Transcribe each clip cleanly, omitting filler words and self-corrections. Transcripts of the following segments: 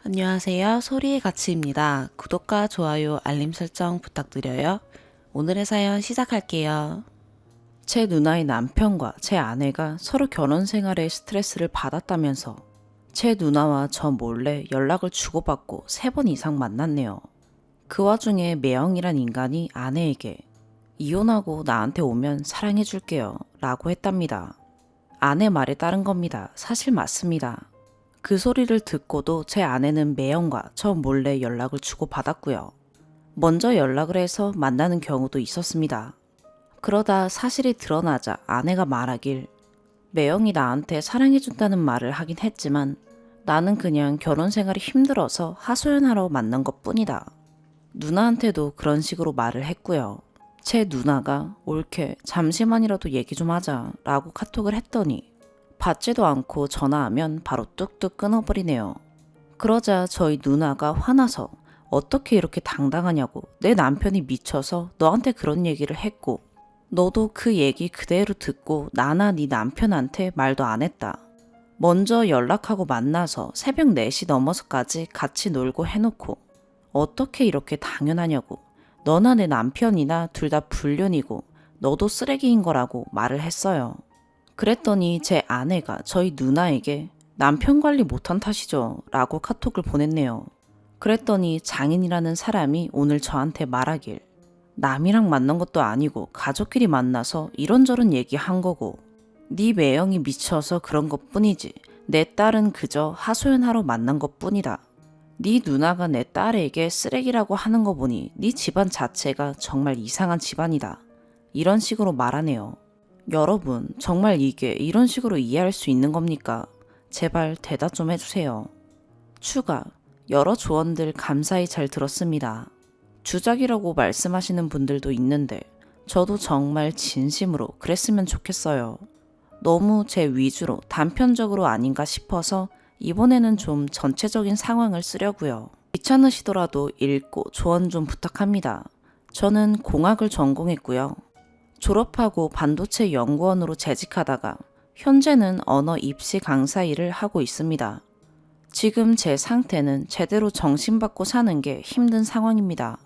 안녕하세요. 소리의 가치입니다. 구독과 좋아요, 알림 설정 부탁드려요. 오늘의 사연 시작할게요. 제 누나의 남편과 제 아내가 서로 결혼 생활에 스트레스를 받았다면서 제 누나와 저 몰래 연락을 주고받고 3번 이상 만났네요. 그 와중에 매형이란 인간이 아내에게 이혼하고 나한테 오면 사랑해줄게요 라고 했답니다. 아내 말에 따른 겁니다. 사실 맞습니다. 그 소리를 듣고도 제 아내는 매형과 저 몰래 연락을 주고받았고요. 먼저 연락을 해서 만나는 경우도 있었습니다. 그러다 사실이 드러나자 아내가 말하길 매형이 나한테 사랑해준다는 말을 하긴 했지만 나는 그냥 결혼 생활이 힘들어서 하소연하러 만난 것 뿐이다. 누나한테도 그런 식으로 말을 했고요. 제 누나가 옳게 잠시만이라도 얘기 좀 하자 라고 카톡을 했더니 받지도 않고 전화하면 바로 뚝뚝 끊어버리네요. 그러자 저희 누나가 화나서 어떻게 이렇게 당당하냐고 내 남편이 미쳐서 너한테 그런 얘기를 했고 너도 그 얘기 그대로 듣고 나나 네 남편한테 말도 안 했다. 먼저 연락하고 만나서 새벽 4시 넘어서까지 같이 놀고 해놓고 어떻게 이렇게 당연하냐고 너나 내 남편이나 둘 다 불륜이고 너도 쓰레기인 거라고 말을 했어요. 그랬더니 제 아내가 저희 누나에게 남편 관리 못한 탓이죠 라고 카톡을 보냈네요. 그랬더니 장인이라는 사람이 오늘 저한테 말하길 남이랑 만난 것도 아니고 가족끼리 만나서 이런저런 얘기한 거고 네 매형이 미쳐서 그런 것 뿐이지 내 딸은 그저 하소연하러 만난 것 뿐이다. 네 누나가 내 딸에게 쓰레기라고 하는 거 보니 네 집안 자체가 정말 이상한 집안이다. 이런 식으로 말하네요. 여러분, 정말 이게 이런 식으로 이해할 수 있는 겁니까? 제발 대답 좀 해주세요. 추가, 여러 조언들 감사히 잘 들었습니다. 주작이라고 말씀하시는 분들도 있는데 저도 정말 진심으로 그랬으면 좋겠어요. 너무 제 위주로 단편적으로 아닌가 싶어서 이번에는 좀 전체적인 상황을 쓰려고요. 귀찮으시더라도 읽고 조언 좀 부탁합니다. 저는 공학을 전공했고요. 졸업하고 반도체 연구원으로 재직하다가 현재는 언어 입시 강사 일을 하고 있습니다. 지금 제 상태는 제대로 정신받고 사는 게 힘든 상황입니다.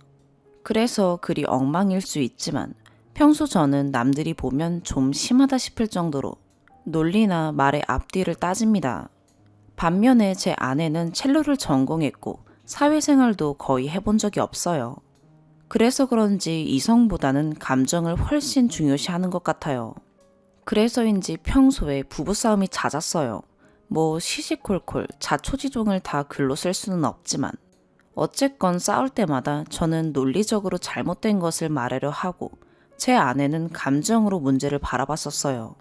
그래서 글이 엉망일 수 있지만 평소 저는 남들이 보면 좀 심하다 싶을 정도로 논리나 말의 앞뒤를 따집니다. 반면에 제 아내는 첼로를 전공했고 사회생활도 거의 해본 적이 없어요. 그래서 그런지 이성보다는 감정을 훨씬 중요시하는 것 같아요. 그래서인지 평소에 부부싸움이 잦았어요. 뭐 시시콜콜 자초지종을 다 글로 쓸 수는 없지만 어쨌건 싸울 때마다 저는 논리적으로 잘못된 것을 말하려 하고 제 아내는 감정으로 문제를 바라봤었어요.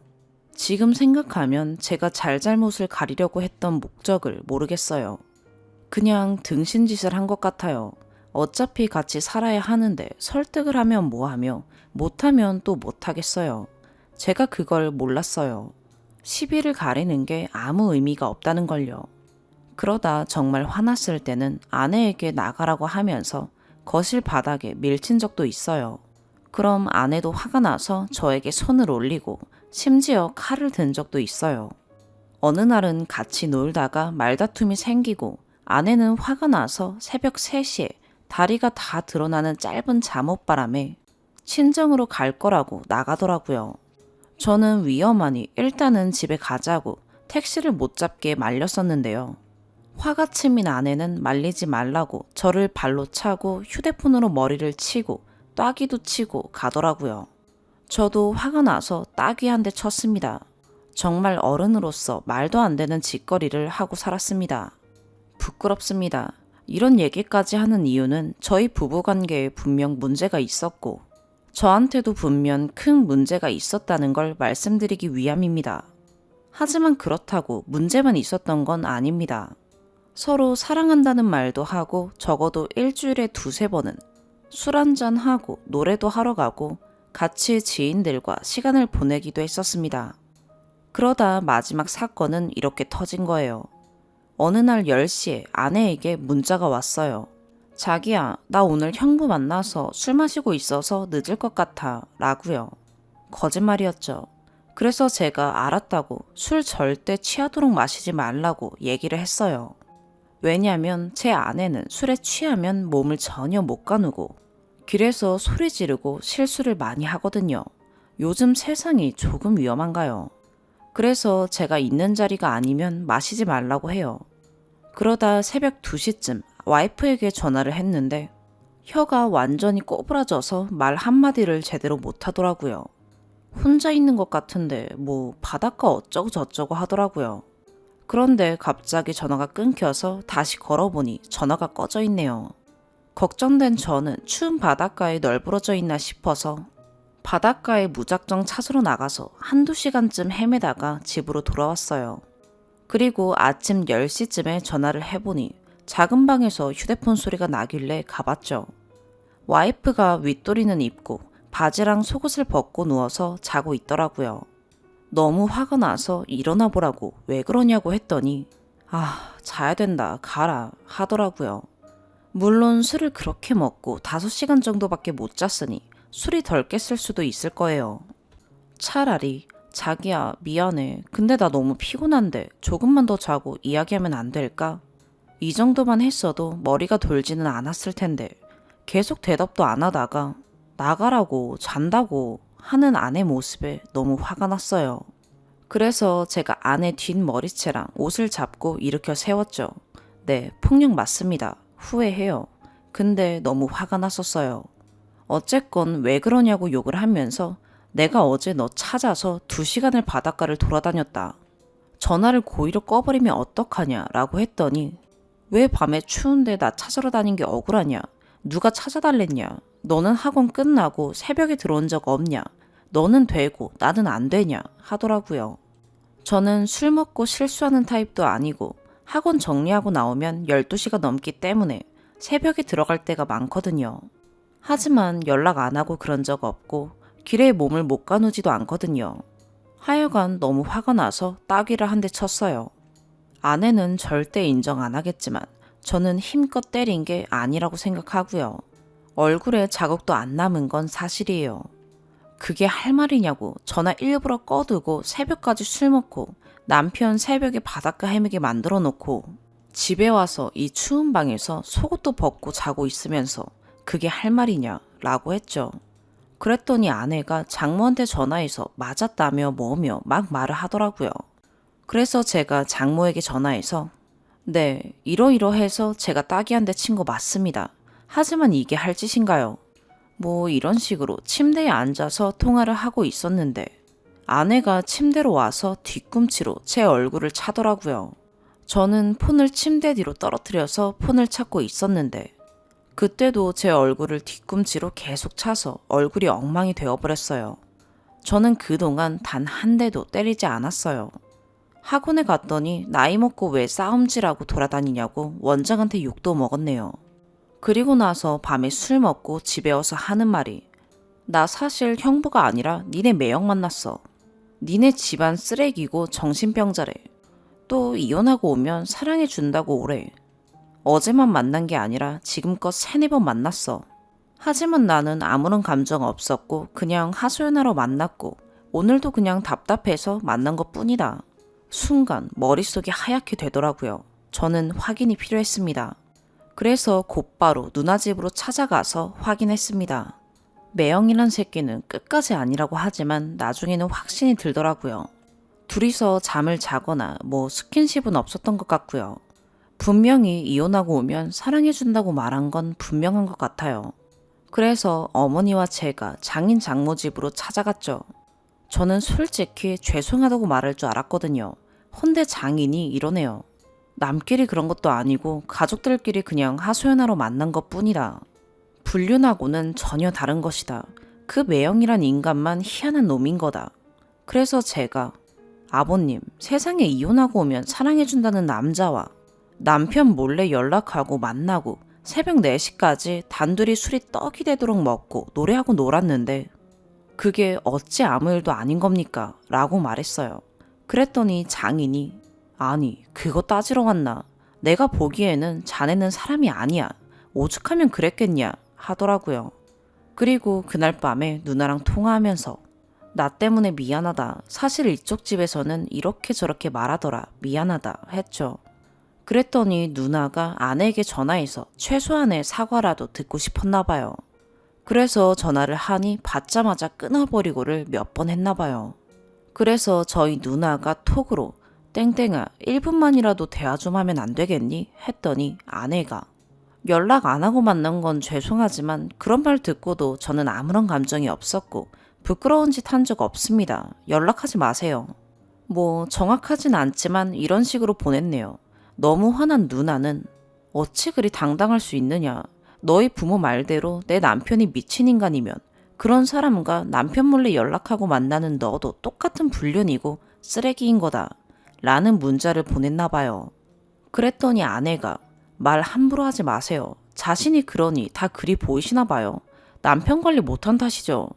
지금 생각하면 제가 잘잘못을 가리려고 했던 목적을 모르겠어요. 그냥 등신짓을 한 것 같아요. 어차피 같이 살아야 하는데 설득을 하면 뭐하며 못하면 또 못하겠어요. 제가 그걸 몰랐어요. 시비를 가리는 게 아무 의미가 없다는 걸요. 그러다 정말 화났을 때는 아내에게 나가라고 하면서 거실 바닥에 밀친 적도 있어요. 그럼 아내도 화가 나서 저에게 손을 올리고 심지어 칼을 든 적도 있어요. 어느 날은 같이 놀다가 말다툼이 생기고 아내는 화가 나서 새벽 3시에 다리가 다 드러나는 짧은 잠옷바람에 친정으로 갈 거라고 나가더라고요. 저는 위험하니 일단은 집에 가자고 택시를 못 잡게 말렸었는데요. 화가 치민 아내는 말리지 말라고 저를 발로 차고 휴대폰으로 머리를 치고 따귀도 치고 가더라고요. 저도 화가 나서 따귀 한 대 쳤습니다. 정말 어른으로서 말도 안 되는 짓거리를 하고 살았습니다. 부끄럽습니다. 이런 얘기까지 하는 이유는 저희 부부관계에 분명 문제가 있었고 저한테도 분명 큰 문제가 있었다는 걸 말씀드리기 위함입니다. 하지만 그렇다고 문제만 있었던 건 아닙니다. 서로 사랑한다는 말도 하고 적어도 일주일에 2~3번은 술 한잔 하고 노래도 하러 가고 같이 지인들과 시간을 보내기도 했었습니다. 그러다 마지막 사건은 이렇게 터진 거예요. 어느 날 10시에 아내에게 문자가 왔어요. 자기야, 나 오늘 형부 만나서 술 마시고 있어서 늦을 것 같아 라고요. 거짓말이었죠. 그래서 제가 알았다고 술 절대 취하도록 마시지 말라고 얘기를 했어요. 왜냐면 제 아내는 술에 취하면 몸을 전혀 못 가누고 길에서 소리 지르고 실수를 많이 하거든요. 요즘 세상이 조금 위험한가요? 그래서 제가 있는 자리가 아니면 마시지 말라고 해요. 그러다 새벽 2시쯤 와이프에게 전화를 했는데 혀가 완전히 꼬부라져서 말 한마디를 제대로 못하더라고요. 혼자 있는 것 같은데 뭐 바닷가 어쩌고 저쩌고 하더라고요. 그런데 갑자기 전화가 끊겨서 다시 걸어보니 전화가 꺼져 있네요. 걱정된 저는 추운 바닷가에 널브러져 있나 싶어서 바닷가에 무작정 찾으러 나가서 한두 시간쯤 헤매다가 집으로 돌아왔어요. 그리고 아침 10시쯤에 전화를 해보니 작은 방에서 휴대폰 소리가 나길래 가봤죠. 와이프가 윗도리는 입고 바지랑 속옷을 벗고 누워서 자고 있더라고요. 너무 화가 나서 일어나 보라고 왜 그러냐고 했더니 자야 된다 가라 하더라고요. 물론 술을 그렇게 먹고 5시간 정도밖에 못 잤으니 술이 덜 깼을 수도 있을 거예요. 차라리 자기야 미안해 근데 나 너무 피곤한데 조금만 더 자고 이야기하면 안 될까? 이 정도만 했어도 머리가 돌지는 않았을 텐데 계속 대답도 안 하다가 나가라고 잔다고 하는 아내 모습에 너무 화가 났어요. 그래서 제가 아내 뒷머리채랑 옷을 잡고 일으켜 세웠죠. 네, 폭력 맞습니다. 후회해요. 근데 너무 화가 났었어요. 어쨌건 왜 그러냐고 욕을 하면서 내가 어제 너 찾아서 2시간을 바닷가를 돌아다녔다. 전화를 고의로 꺼버리면 어떡하냐 라고 했더니 왜 밤에 추운데 나 찾으러 다닌 게 억울하냐? 누가 찾아달랬냐? 너는 학원 끝나고 새벽에 들어온 적 없냐? 너는 되고 나는 안 되냐? 하더라고요. 저는 술 먹고 실수하는 타입도 아니고 학원 정리하고 나오면 12시가 넘기 때문에 새벽에 들어갈 때가 많거든요. 하지만 연락 안 하고 그런 적 없고 길에 몸을 못 가누지도 않거든요. 하여간 너무 화가 나서 따귀를 한 대 쳤어요. 아내는 절대 인정 안 하겠지만 저는 힘껏 때린 게 아니라고 생각하고요. 얼굴에 자국도 안 남은 건 사실이에요. 그게 할 말이냐고 전화 일부러 꺼두고 새벽까지 술 먹고 남편 새벽에 바닷가 헤매게 만들어 놓고 집에 와서 이 추운 방에서 속옷도 벗고 자고 있으면서 그게 할 말이냐 라고 했죠. 그랬더니 아내가 장모한테 전화해서 맞았다며 뭐며 막 말을 하더라고요. 그래서 제가 장모에게 전화해서 네, 이러이러해서 제가 따귀 한 대 친 거 맞습니다. 하지만 이게 할 짓인가요? 뭐 이런 식으로 침대에 앉아서 통화를 하고 있었는데 아내가 침대로 와서 뒤꿈치로 제 얼굴을 차더라고요. 저는 폰을 침대 뒤로 떨어뜨려서 폰을 찾고 있었는데 그때도 제 얼굴을 뒤꿈치로 계속 차서 얼굴이 엉망이 되어버렸어요. 저는 그동안 단 한 대도 때리지 않았어요. 학원에 갔더니 나이 먹고 왜 싸움질하고 돌아다니냐고 원장한테 욕도 먹었네요. 그리고 나서 밤에 술 먹고 집에 와서 하는 말이 나 사실 형부가 아니라 니네 매형 만났어. 니네 집안 쓰레기고 정신병자래. 또 이혼하고 오면 사랑해준다고 오래. 어제만 만난 게 아니라 지금껏 3-4번 만났어. 하지만 나는 아무런 감정 없었고 그냥 하소연하러 만났고 오늘도 그냥 답답해서 만난 것 뿐이다. 순간 머릿속이 하얗게 되더라고요. 저는 확인이 필요했습니다. 그래서 곧바로 누나 집으로 찾아가서 확인했습니다. 매형이란 새끼는 끝까지 아니라고 하지만 나중에는 확신이 들더라고요. 둘이서 잠을 자거나 뭐 스킨십은 없었던 것 같고요. 분명히 이혼하고 오면 사랑해준다고 말한 건 분명한 것 같아요. 그래서 어머니와 제가 장인 장모 집으로 찾아갔죠. 저는 솔직히 죄송하다고 말할 줄 알았거든요. 헌데 장인이 이러네요. 남끼리 그런 것도 아니고 가족들끼리 그냥 하소연하러 만난 것 뿐이다. 불륜하고는 전혀 다른 것이다. 그 매형이란 인간만 희한한 놈인 거다. 그래서 제가 아버님, 세상에 이혼하고 오면 사랑해준다는 남자와 남편 몰래 연락하고 만나고 새벽 4시까지 단둘이 술이 떡이 되도록 먹고 노래하고 놀았는데 그게 어찌 아무 일도 아닌 겁니까? 라고 말했어요. 그랬더니 장인이 아니 그거 따지러 왔나? 내가 보기에는 자네는 사람이 아니야. 오죽하면 그랬겠냐? 하더라고요. 그리고 그날 밤에 누나랑 통화하면서 나 때문에 미안하다. 사실 이쪽 집에서는 이렇게 저렇게 말하더라. 미안하다 했죠. 그랬더니 누나가 아내에게 전화해서 최소한의 사과라도 듣고 싶었나 봐요. 그래서 전화를 하니 받자마자 끊어버리고를 몇 번 했나 봐요. 그래서 저희 누나가 톡으로 땡땡아 1분만이라도 대화 좀 하면 안 되겠니? 했더니 아내가 연락 안 하고 만난 건 죄송하지만 그런 말 듣고도 저는 아무런 감정이 없었고 부끄러운 짓 한 적 없습니다. 연락하지 마세요. 뭐 정확하진 않지만 이런 식으로 보냈네요. 너무 화난 누나는 어찌 그리 당당할 수 있느냐. 너희 부모 말대로 내 남편이 미친 인간이면 그런 사람과 남편 몰래 연락하고 만나는 너도 똑같은 불륜이고 쓰레기인 거다. 라는 문자를 보냈나 봐요. 그랬더니 아내가 말 함부로 하지 마세요. 자신이 그러니 다 그리 보이시나 봐요. 남편 관리 못한 탓이죠.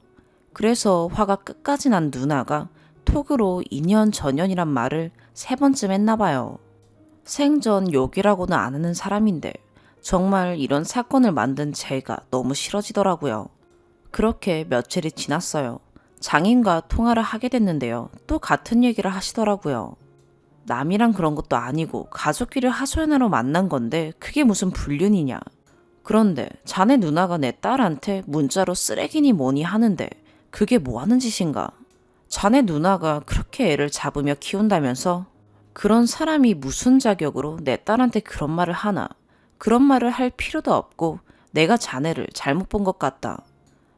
그래서 화가 끝까지 난 누나가 톡으로 2년 전년이란 말을 3번쯤 했나 봐요. 생전 욕이라고는 안 하는 사람인데 정말 이런 사건을 만든 제가 너무 싫어지더라고요. 그렇게 며칠이 지났어요. 장인과 통화를 하게 됐는데요. 또 같은 얘기를 하시더라고요. 남이랑 그런 것도 아니고 가족끼리 하소연하러 만난 건데 그게 무슨 불륜이냐. 그런데 자네 누나가 내 딸한테 문자로 쓰레기니 뭐니 하는데 그게 뭐 하는 짓인가. 자네 누나가 그렇게 애를 잡으며 키운다면서 그런 사람이 무슨 자격으로 내 딸한테 그런 말을 하나. 그런 말을 할 필요도 없고 내가 자네를 잘못 본 것 같다.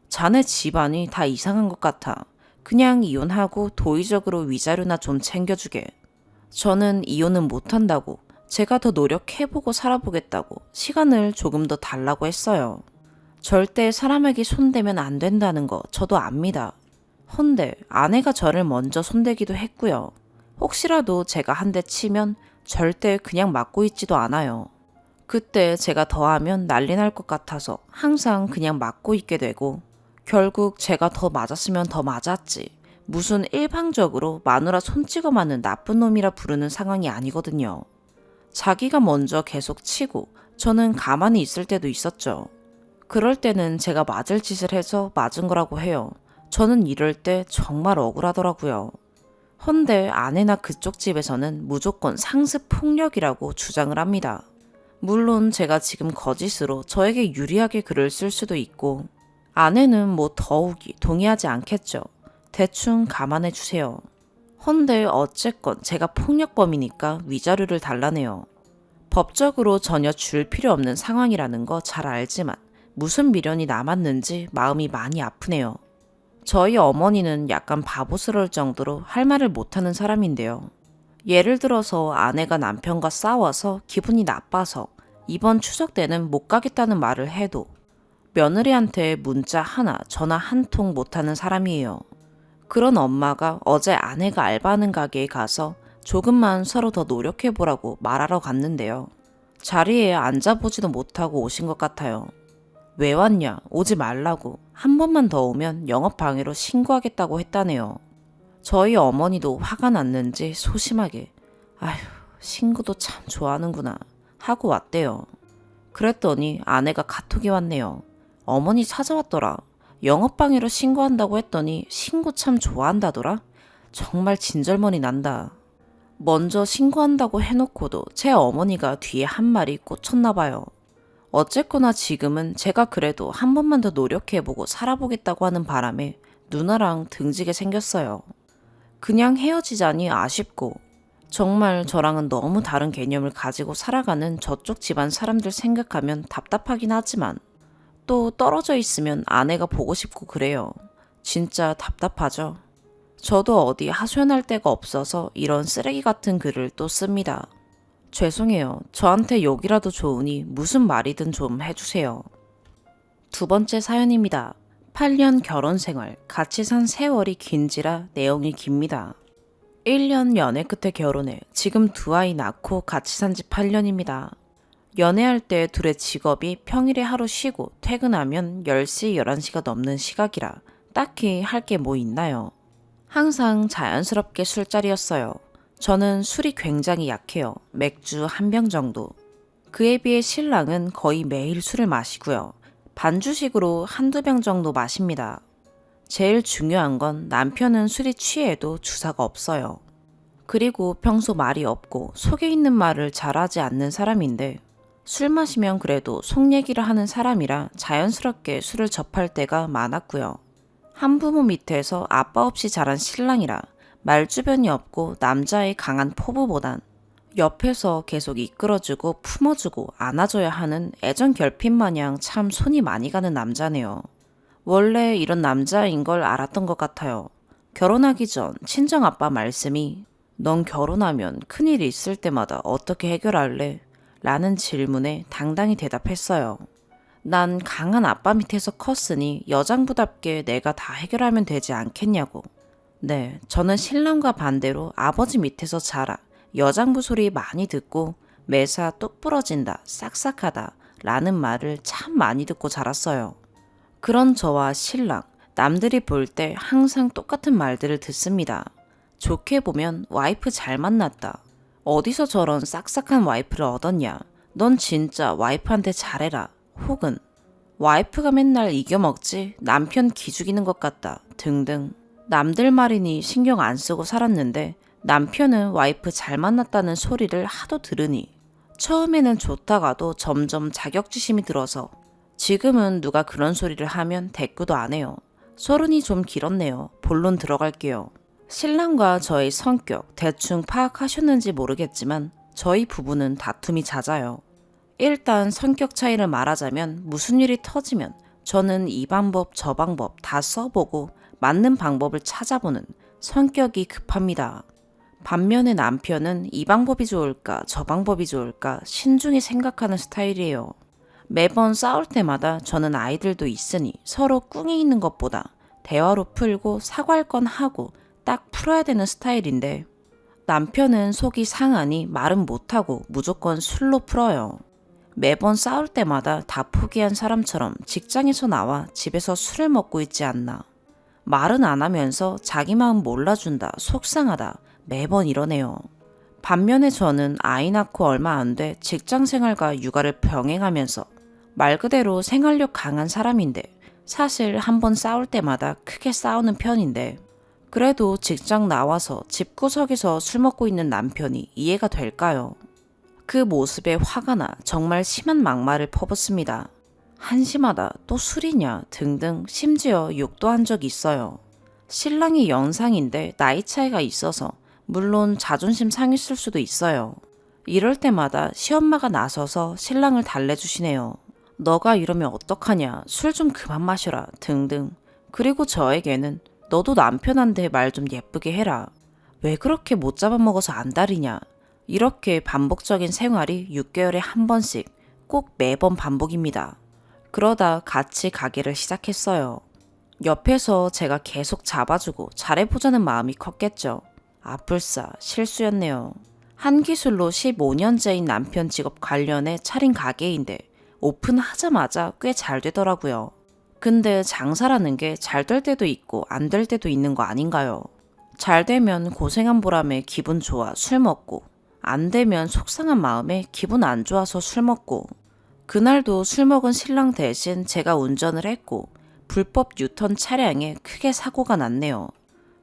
자네 집안이 다 이상한 것 같아. 그냥 이혼하고 도의적으로 위자료나 좀 챙겨주게. 저는 이혼은 못한다고 제가 더 노력해보고 살아보겠다고 시간을 조금 더 달라고 했어요. 절대 사람에게 손대면 안 된다는 거 저도 압니다. 헌데 아내가 저를 먼저 손대기도 했고요. 혹시라도 제가 한 대 치면 절대 그냥 맞고 있지도 않아요. 그때 제가 더하면 난리 날 것 같아서 항상 그냥 맞고 있게 되고 결국 제가 더 맞았으면 더 맞았지. 무슨 일방적으로 마누라 손 찍어 맞는 나쁜 놈이라 부르는 상황이 아니거든요. 자기가 먼저 계속 치고 저는 가만히 있을 때도 있었죠. 그럴 때는 제가 맞을 짓을 해서 맞은 거라고 해요. 저는 이럴 때 정말 억울하더라고요. 헌데 아내나 그쪽 집에서는 무조건 상습 폭력이라고 주장을 합니다. 물론 제가 지금 거짓으로 저에게 유리하게 글을 쓸 수도 있고 아내는 뭐 더욱이 동의하지 않겠죠. 대충 감안해 주세요. 헌데 어쨌건 제가 폭력범이니까 위자료를 달라네요. 법적으로 전혀 줄 필요 없는 상황이라는 거 잘 알지만 무슨 미련이 남았는지 마음이 많이 아프네요. 저희 어머니는 약간 바보스러울 정도로 할 말을 못하는 사람인데요. 예를 들어서 아내가 남편과 싸워서 기분이 나빠서 이번 추석 때는 못 가겠다는 말을 해도 며느리한테 문자 하나, 전화 한 통 못하는 사람이에요. 그런 엄마가 어제 아내가 알바하는 가게에 가서 조금만 서로 더 노력해보라고 말하러 갔는데요. 자리에 앉아보지도 못하고 오신 것 같아요. 왜 왔냐? 오지 말라고. 한 번만 더 오면 영업방해로 신고하겠다고 했다네요. 저희 어머니도 화가 났는지 소심하게 아휴 신고도 참 좋아하는구나 하고 왔대요. 그랬더니 아내가 카톡이 왔네요. 어머니 찾아왔더라. 영업방해로 신고한다고 했더니 신고 참 좋아한다더라. 정말 진절머리 난다. 먼저 신고한다고 해놓고도 제 어머니가 뒤에 한 말이 꽂혔나 봐요. 어쨌거나 지금은 제가 그래도 한 번만 더 노력해보고 살아보겠다고 하는 바람에 누나랑 등지게 생겼어요. 그냥 헤어지자니 아쉽고 정말 저랑은 너무 다른 개념을 가지고 살아가는 저쪽 집안 사람들 생각하면 답답하긴 하지만 또 떨어져 있으면 아내가 보고 싶고 그래요. 진짜 답답하죠. 저도 어디 하소연할 데가 없어서 이런 쓰레기 같은 글을 또 씁니다. 죄송해요. 저한테 욕이라도 좋으니 무슨 말이든 좀 해주세요. 두 번째 사연입니다. 8년 결혼 생활, 같이 산 세월이 긴지라 내용이 깁니다. 1년 연애 끝에 결혼해 지금 두 아이 낳고 같이 산 지 8년입니다. 연애할 때 둘의 직업이 평일에 하루 쉬고 퇴근하면 10시, 11시가 넘는 시각이라 딱히 할 게 뭐 있나요? 항상 자연스럽게 술자리였어요. 저는 술이 굉장히 약해요. 맥주 한 병 정도. 그에 비해 신랑은 거의 매일 술을 마시고요. 반주식으로 한두 병 정도 마십니다. 제일 중요한 건 남편은 술이 취해도 주사가 없어요. 그리고 평소 말이 없고 속에 있는 말을 잘하지 않는 사람인데 술 마시면 그래도 속 얘기를 하는 사람이라 자연스럽게 술을 접할 때가 많았고요. 한부모 밑에서 아빠 없이 자란 신랑이라 말주변이 없고 남자의 강한 포부보단 옆에서 계속 이끌어주고 품어주고 안아줘야 하는 애정 결핍 마냥 참 손이 많이 가는 남자네요. 원래 이런 남자인 걸 알았던 것 같아요. 결혼하기 전 친정아빠 말씀이 넌 결혼하면 큰일이 있을 때마다 어떻게 해결할래? 라는 질문에 당당히 대답했어요. 난 강한 아빠 밑에서 컸으니 여장부답게 내가 다 해결하면 되지 않겠냐고. 네, 저는 신랑과 반대로 아버지 밑에서 자라 여장부 소리 많이 듣고 매사 뚝 부러진다, 싹싹하다 라는 말을 참 많이 듣고 자랐어요. 그런 저와 신랑, 남들이 볼 때 항상 똑같은 말들을 듣습니다. 좋게 보면 와이프 잘 만났다. 어디서 저런 싹싹한 와이프를 얻었냐. 넌 진짜 와이프한테 잘해라. 혹은 와이프가 맨날 이겨먹지 남편 기죽이는 것 같다. 등등. 남들 말이니 신경 안 쓰고 살았는데 남편은 와이프 잘 만났다는 소리를 하도 들으니 처음에는 좋다가도 점점 자격지심이 들어서 지금은 누가 그런 소리를 하면 대꾸도 안 해요. 서른이 좀 길었네요. 본론 들어갈게요. 신랑과 저의 성격 대충 파악하셨는지 모르겠지만 저희 부부는 다툼이 잦아요. 일단 성격 차이를 말하자면 무슨 일이 터지면 저는 이 방법 저 방법 다 써보고 맞는 방법을 찾아보는 성격이 급합니다. 반면에 남편은 이 방법이 좋을까 저 방법이 좋을까 신중히 생각하는 스타일이에요. 매번 싸울 때마다 저는 아이들도 있으니 서로 꿍이 있는 것보다 대화로 풀고 사과할 건 하고 딱 풀어야 되는 스타일인데 남편은 속이 상하니 말은 못하고 무조건 술로 풀어요. 매번 싸울 때마다 다 포기한 사람처럼 직장에서 나와 집에서 술을 먹고 있지 않나. 말은 안 하면서 자기 마음 몰라준다, 속상하다 매번 이러네요. 반면에 저는 아이 낳고 얼마 안 돼 직장 생활과 육아를 병행하면서 말 그대로 생활력 강한 사람인데 사실 한번 싸울 때마다 크게 싸우는 편인데 그래도 직장 나와서 집구석에서 술 먹고 있는 남편이 이해가 될까요? 그 모습에 화가 나 정말 심한 막말을 퍼붓습니다. 한심하다, 또 술이냐 등등 심지어 욕도 한 적이 있어요. 신랑이 연상인데 나이 차이가 있어서 물론 자존심 상했을 수도 있어요. 이럴 때마다 시엄마가 나서서 신랑을 달래주시네요. 너가 이러면 어떡하냐, 술 좀 그만 마셔라 등등. 그리고 저에게는 너도 남편한테 말 좀 예쁘게 해라. 왜 그렇게 못 잡아먹어서 안달이냐. 이렇게 반복적인 생활이 6개월에 한 번씩 꼭 매번 반복입니다. 그러다 같이 가게를 시작했어요. 옆에서 제가 계속 잡아주고 잘해보자는 마음이 컸겠죠. 아뿔싸 실수였네요. 한 기술로 15년째인 남편 직업 관련해 차린 가게인데 오픈하자마자 꽤 잘 되더라고요. 근데 장사라는 게 잘 될 때도 있고 안 될 때도 있는 거 아닌가요? 잘 되면 고생한 보람에 기분 좋아 술 먹고 안 되면 속상한 마음에 기분 안 좋아서 술 먹고 그날도 술 먹은 신랑 대신 제가 운전을 했고 불법 유턴 차량에 크게 사고가 났네요.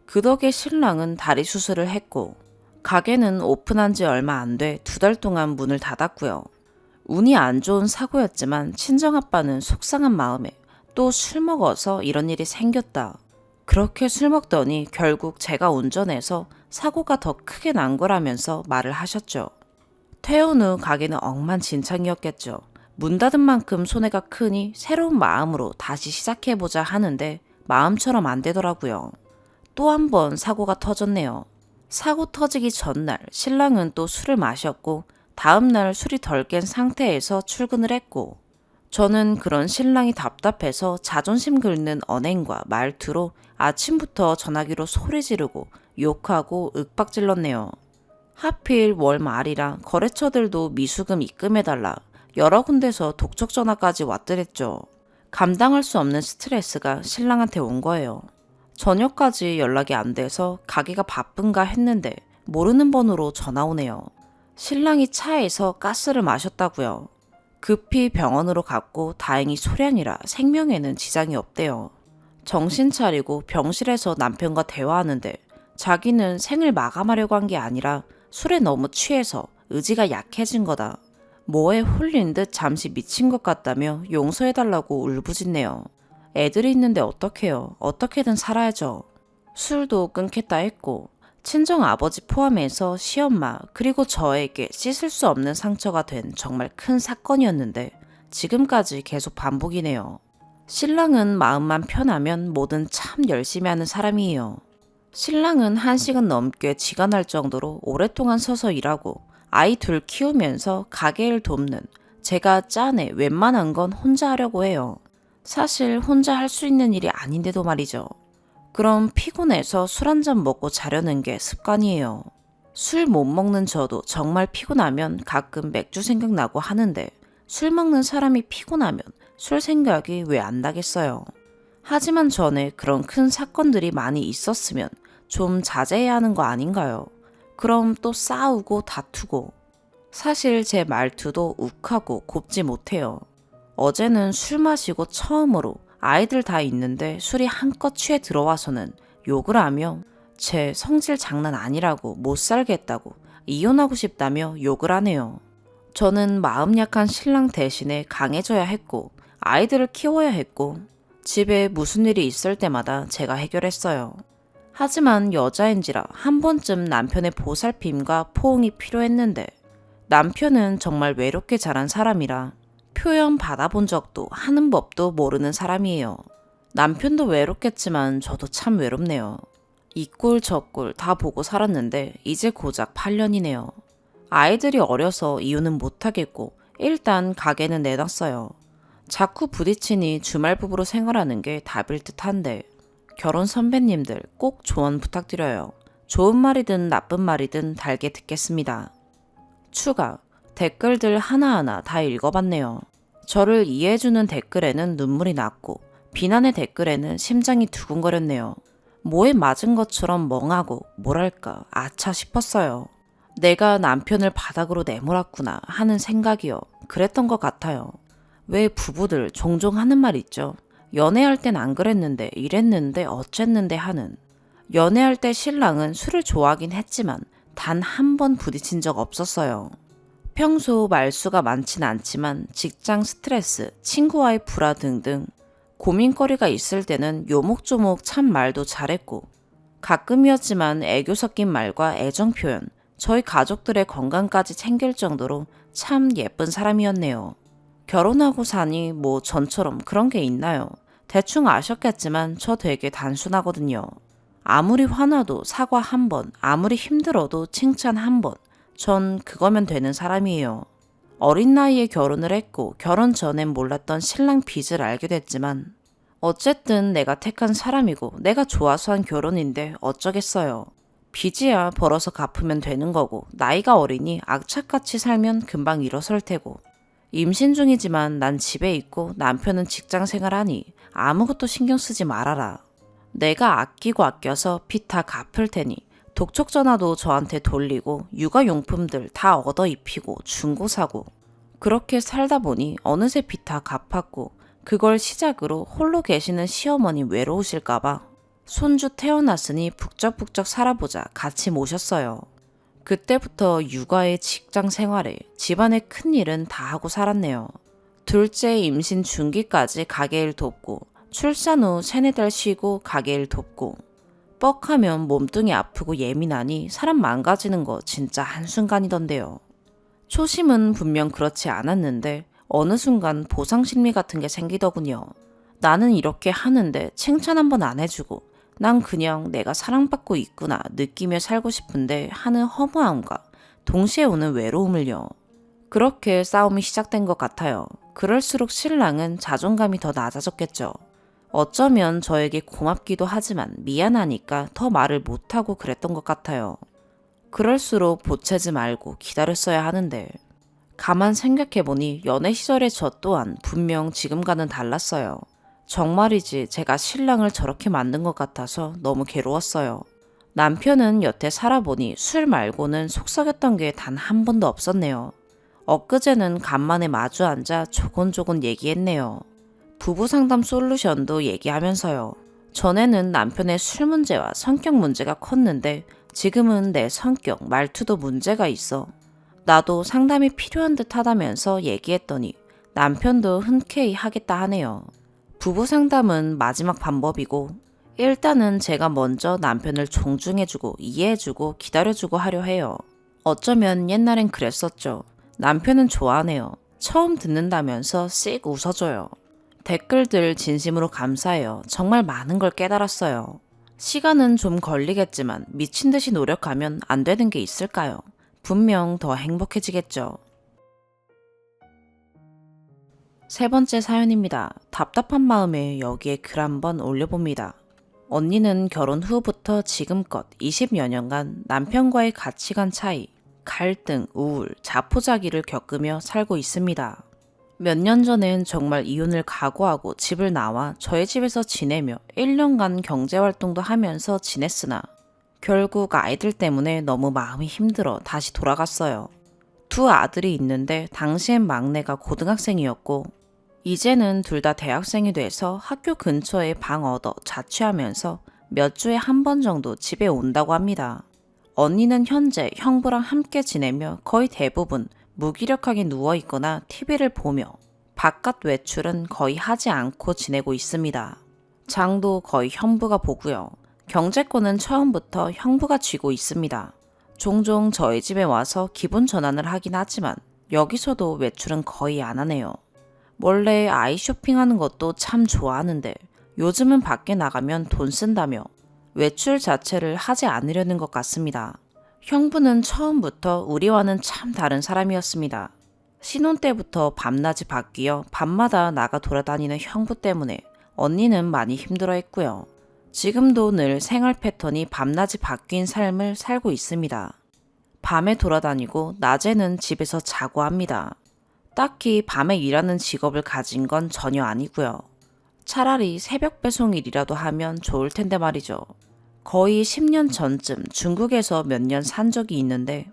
그 덕에 신랑은 다리 수술을 했고 가게는 오픈한 지 얼마 안 돼 2달 동안 문을 닫았고요. 운이 안 좋은 사고였지만 친정아빠는 속상한 마음에 또 술 먹어서 이런 일이 생겼다. 그렇게 술 먹더니 결국 제가 운전해서 사고가 더 크게 난 거라면서 말을 하셨죠. 퇴원 후 가게는 엉망진창이었겠죠. 문 닫은 만큼 손해가 크니 새로운 마음으로 다시 시작해보자 하는데 마음처럼 안 되더라고요. 또 한 번 사고가 터졌네요. 사고 터지기 전날 신랑은 또 술을 마셨고 다음날 술이 덜 깬 상태에서 출근을 했고 저는 그런 신랑이 답답해서 자존심 긁는 언행과 말투로 아침부터 전화기로 소리 지르고 욕하고 윽박질렀네요. 하필 월 말이라 거래처들도 미수금 입금해달라 여러 군데서 독촉 전화까지 왔더랬죠. 감당할 수 없는 스트레스가 신랑한테 온 거예요. 저녁까지 연락이 안 돼서 가게가 바쁜가 했는데 모르는 번호로 전화 오네요. 신랑이 차에서 가스를 마셨다고요. 급히 병원으로 갔고 다행히 소량이라 생명에는 지장이 없대요. 정신 차리고 병실에서 남편과 대화하는데 자기는 생을 마감하려고 한 게 아니라 술에 너무 취해서 의지가 약해진 거다. 뭐에 홀린 듯 잠시 미친 것 같다며 용서해달라고 울부짖네요. 애들이 있는데 어떡해요. 어떻게든 살아야죠. 술도 끊겠다 했고 친정 아버지 포함해서 시엄마 그리고 저에게 씻을 수 없는 상처가 된 정말 큰 사건이었는데 지금까지 계속 반복이네요. 신랑은 마음만 편하면 뭐든 참 열심히 하는 사람이에요. 신랑은 1시간 넘게 쥐가 날 정도로 오랫동안 서서 일하고 아이 둘 키우면서 가게일 돕는 제가 짠에 웬만한 건 혼자 하려고 해요. 사실 혼자 할 수 있는 일이 아닌데도 말이죠. 그럼 피곤해서 술 한 잔 먹고 자려는 게 습관이에요. 술 못 먹는 저도 정말 피곤하면 가끔 맥주 생각나고 하는데 술 먹는 사람이 피곤하면 술 생각이 왜 안 나겠어요. 하지만 전에 그런 큰 사건들이 많이 있었으면 좀 자제해야 하는 거 아닌가요? 그럼 또 싸우고 다투고. 사실 제 말투도 욱하고 곱지 못해요. 어제는 술 마시고 처음으로 아이들 다 있는데 술이 한껏 취해 들어와서는 욕을 하며 제 성질 장난 아니라고 못 살겠다고 이혼하고 싶다며 욕을 하네요. 저는 마음 약한 신랑 대신에 강해져야 했고 아이들을 키워야 했고 집에 무슨 일이 있을 때마다 제가 해결했어요. 하지만 여자인지라 한 번쯤 남편의 보살핌과 포옹이 필요했는데 남편은 정말 외롭게 자란 사람이라 표현 받아본 적도 하는 법도 모르는 사람이에요. 남편도 외롭겠지만 저도 참 외롭네요. 이 꼴 저 꼴 다 보고 살았는데 이제 고작 8년이네요. 아이들이 어려서 이유는 못하겠고 일단 가게는 내놨어요. 자꾸 부딪히니 주말 부부로 생활하는 게 답일 듯한데 결혼 선배님들 꼭 조언 부탁드려요. 좋은 말이든 나쁜 말이든 달게 듣겠습니다. 추가, 댓글들 하나하나 다 읽어봤네요. 저를 이해해주는 댓글에는 눈물이 났고 비난의 댓글에는 심장이 두근거렸네요. 뭐에 맞은 것처럼 멍하고 뭐랄까 아차 싶었어요. 내가 남편을 바닥으로 내몰았구나 하는 생각이요. 그랬던 것 같아요. 왜 부부들 종종 하는 말 있죠. 연애할 땐 안 그랬는데 이랬는데 어쨌는데 하는. 연애할 때 신랑은 술을 좋아하긴 했지만 단 한 번 부딪힌 적 없었어요. 평소 말수가 많진 않지만 직장 스트레스, 친구와의 불화 등등 고민거리가 있을 때는 요목조목 참 말도 잘했고 가끔이었지만 애교 섞인 말과 애정 표현, 저희 가족들의 건강까지 챙길 정도로 참 예쁜 사람이었네요. 결혼하고 사니 뭐 전처럼 그런 게 있나요? 대충 아셨겠지만 저 되게 단순하거든요. 아무리 화나도 사과 한 번, 아무리 힘들어도 칭찬 한 번, 전 그거면 되는 사람이에요. 어린 나이에 결혼을 했고 결혼 전엔 몰랐던 신랑 빚을 알게 됐지만 어쨌든 내가 택한 사람이고 내가 좋아서 한 결혼인데 어쩌겠어요. 빚이야 벌어서 갚으면 되는 거고 나이가 어리니 악착같이 살면 금방 일어설 테고 임신 중이지만 난 집에 있고 남편은 직장 생활하니 아무것도 신경 쓰지 말아라. 내가 아끼고 아껴서 빚 다 갚을 테니 독촉 전화도 저한테 돌리고 육아용품들 다 얻어 입히고 중고 사고 그렇게 살다 보니 어느새 빚 다 갚았고 그걸 시작으로 홀로 계시는 시어머니 외로우실까봐 손주 태어났으니 북적북적 살아보자 같이 모셨어요. 그때부터 육아에 직장 생활에 집안의 큰일은 다 하고 살았네요. 둘째 임신 중기까지 가게일 돕고 출산 후 3-4달 쉬고 가게일 돕고 뻑하면 몸뚱이 아프고 예민하니 사람 망가지는 거 진짜 한순간이던데요. 초심은 분명 그렇지 않았는데 어느 순간 보상심리 같은 게 생기더군요. 나는 이렇게 하는데 칭찬 한 번 안 해주고 난 그냥 내가 사랑받고 있구나 느끼며 살고 싶은데 하는 허무함과 동시에 오는 외로움을요. 그렇게 싸움이 시작된 것 같아요. 그럴수록 신랑은 자존감이 더 낮아졌겠죠. 어쩌면 저에게 고맙기도 하지만 미안하니까 더 말을 못하고 그랬던 것 같아요. 그럴수록 보채지 말고 기다렸어야 하는데 가만 생각해보니 연애 시절의 저 또한 분명 지금과는 달랐어요. 정말이지 제가 신랑을 저렇게 만든 것 같아서 너무 괴로웠어요. 남편은 여태 살아보니 술 말고는 속썩였던 게 단 한 번도 없었네요. 엊그제는 간만에 마주 앉아 조곤조곤 얘기했네요. 부부 상담 솔루션도 얘기하면서요. 전에는 남편의 술 문제와 성격 문제가 컸는데 지금은 내 성격, 말투도 문제가 있어. 나도 상담이 필요한 듯 하다면서 얘기했더니 남편도 흔쾌히 하겠다 하네요. 부부 상담은 마지막 방법이고 일단은 제가 먼저 남편을 존중해주고 이해해주고 기다려주고 하려 해요. 어쩌면 옛날엔 그랬었죠. 남편은 좋아하네요. 처음 듣는다면서 씩 웃어줘요. 댓글들 진심으로 감사해요. 정말 많은 걸 깨달았어요. 시간은 좀 걸리겠지만 미친 듯이 노력하면 안 되는 게 있을까요? 분명 더 행복해지겠죠. 세 번째 사연입니다. 답답한 마음에 여기에 글 한번 올려봅니다. 언니는 결혼 후부터 지금껏 20여 년간 남편과의 가치관 차이, 갈등, 우울, 자포자기를 겪으며 살고 있습니다. 몇 년 전엔 정말 이혼을 각오하고 집을 나와 저희 집에서 지내며 1년간 경제활동도 하면서 지냈으나 결국 아이들 때문에 너무 마음이 힘들어 다시 돌아갔어요. 두 아들이 있는데 당시엔 막내가 고등학생이었고 이제는 둘 다 대학생이 돼서 학교 근처에 방 얻어 자취하면서 몇 주에 한 번 정도 집에 온다고 합니다. 언니는 현재 형부랑 함께 지내며 거의 대부분 무기력하게 누워있거나 TV를 보며 바깥 외출은 거의 하지 않고 지내고 있습니다. 장도 거의 형부가 보고요. 경제권은 처음부터 형부가 쥐고 있습니다. 종종 저희 집에 와서 기분 전환을 하긴 하지만 여기서도 외출은 거의 안 하네요. 원래 아이 쇼핑하는 것도 참 좋아하는데 요즘은 밖에 나가면 돈 쓴다며 외출 자체를 하지 않으려는 것 같습니다. 형부는 처음부터 우리와는 참 다른 사람이었습니다. 신혼 때부터 밤낮이 바뀌어 밤마다 나가 돌아다니는 형부 때문에 언니는 많이 힘들어했고요. 지금도 늘 생활 패턴이 밤낮이 바뀐 삶을 살고 있습니다. 밤에 돌아다니고 낮에는 집에서 자고 합니다. 딱히 밤에 일하는 직업을 가진 건 전혀 아니고요. 차라리 새벽 배송 일이라도 하면 좋을 텐데 말이죠. 거의 10년 전쯤 중국에서 몇 년 산 적이 있는데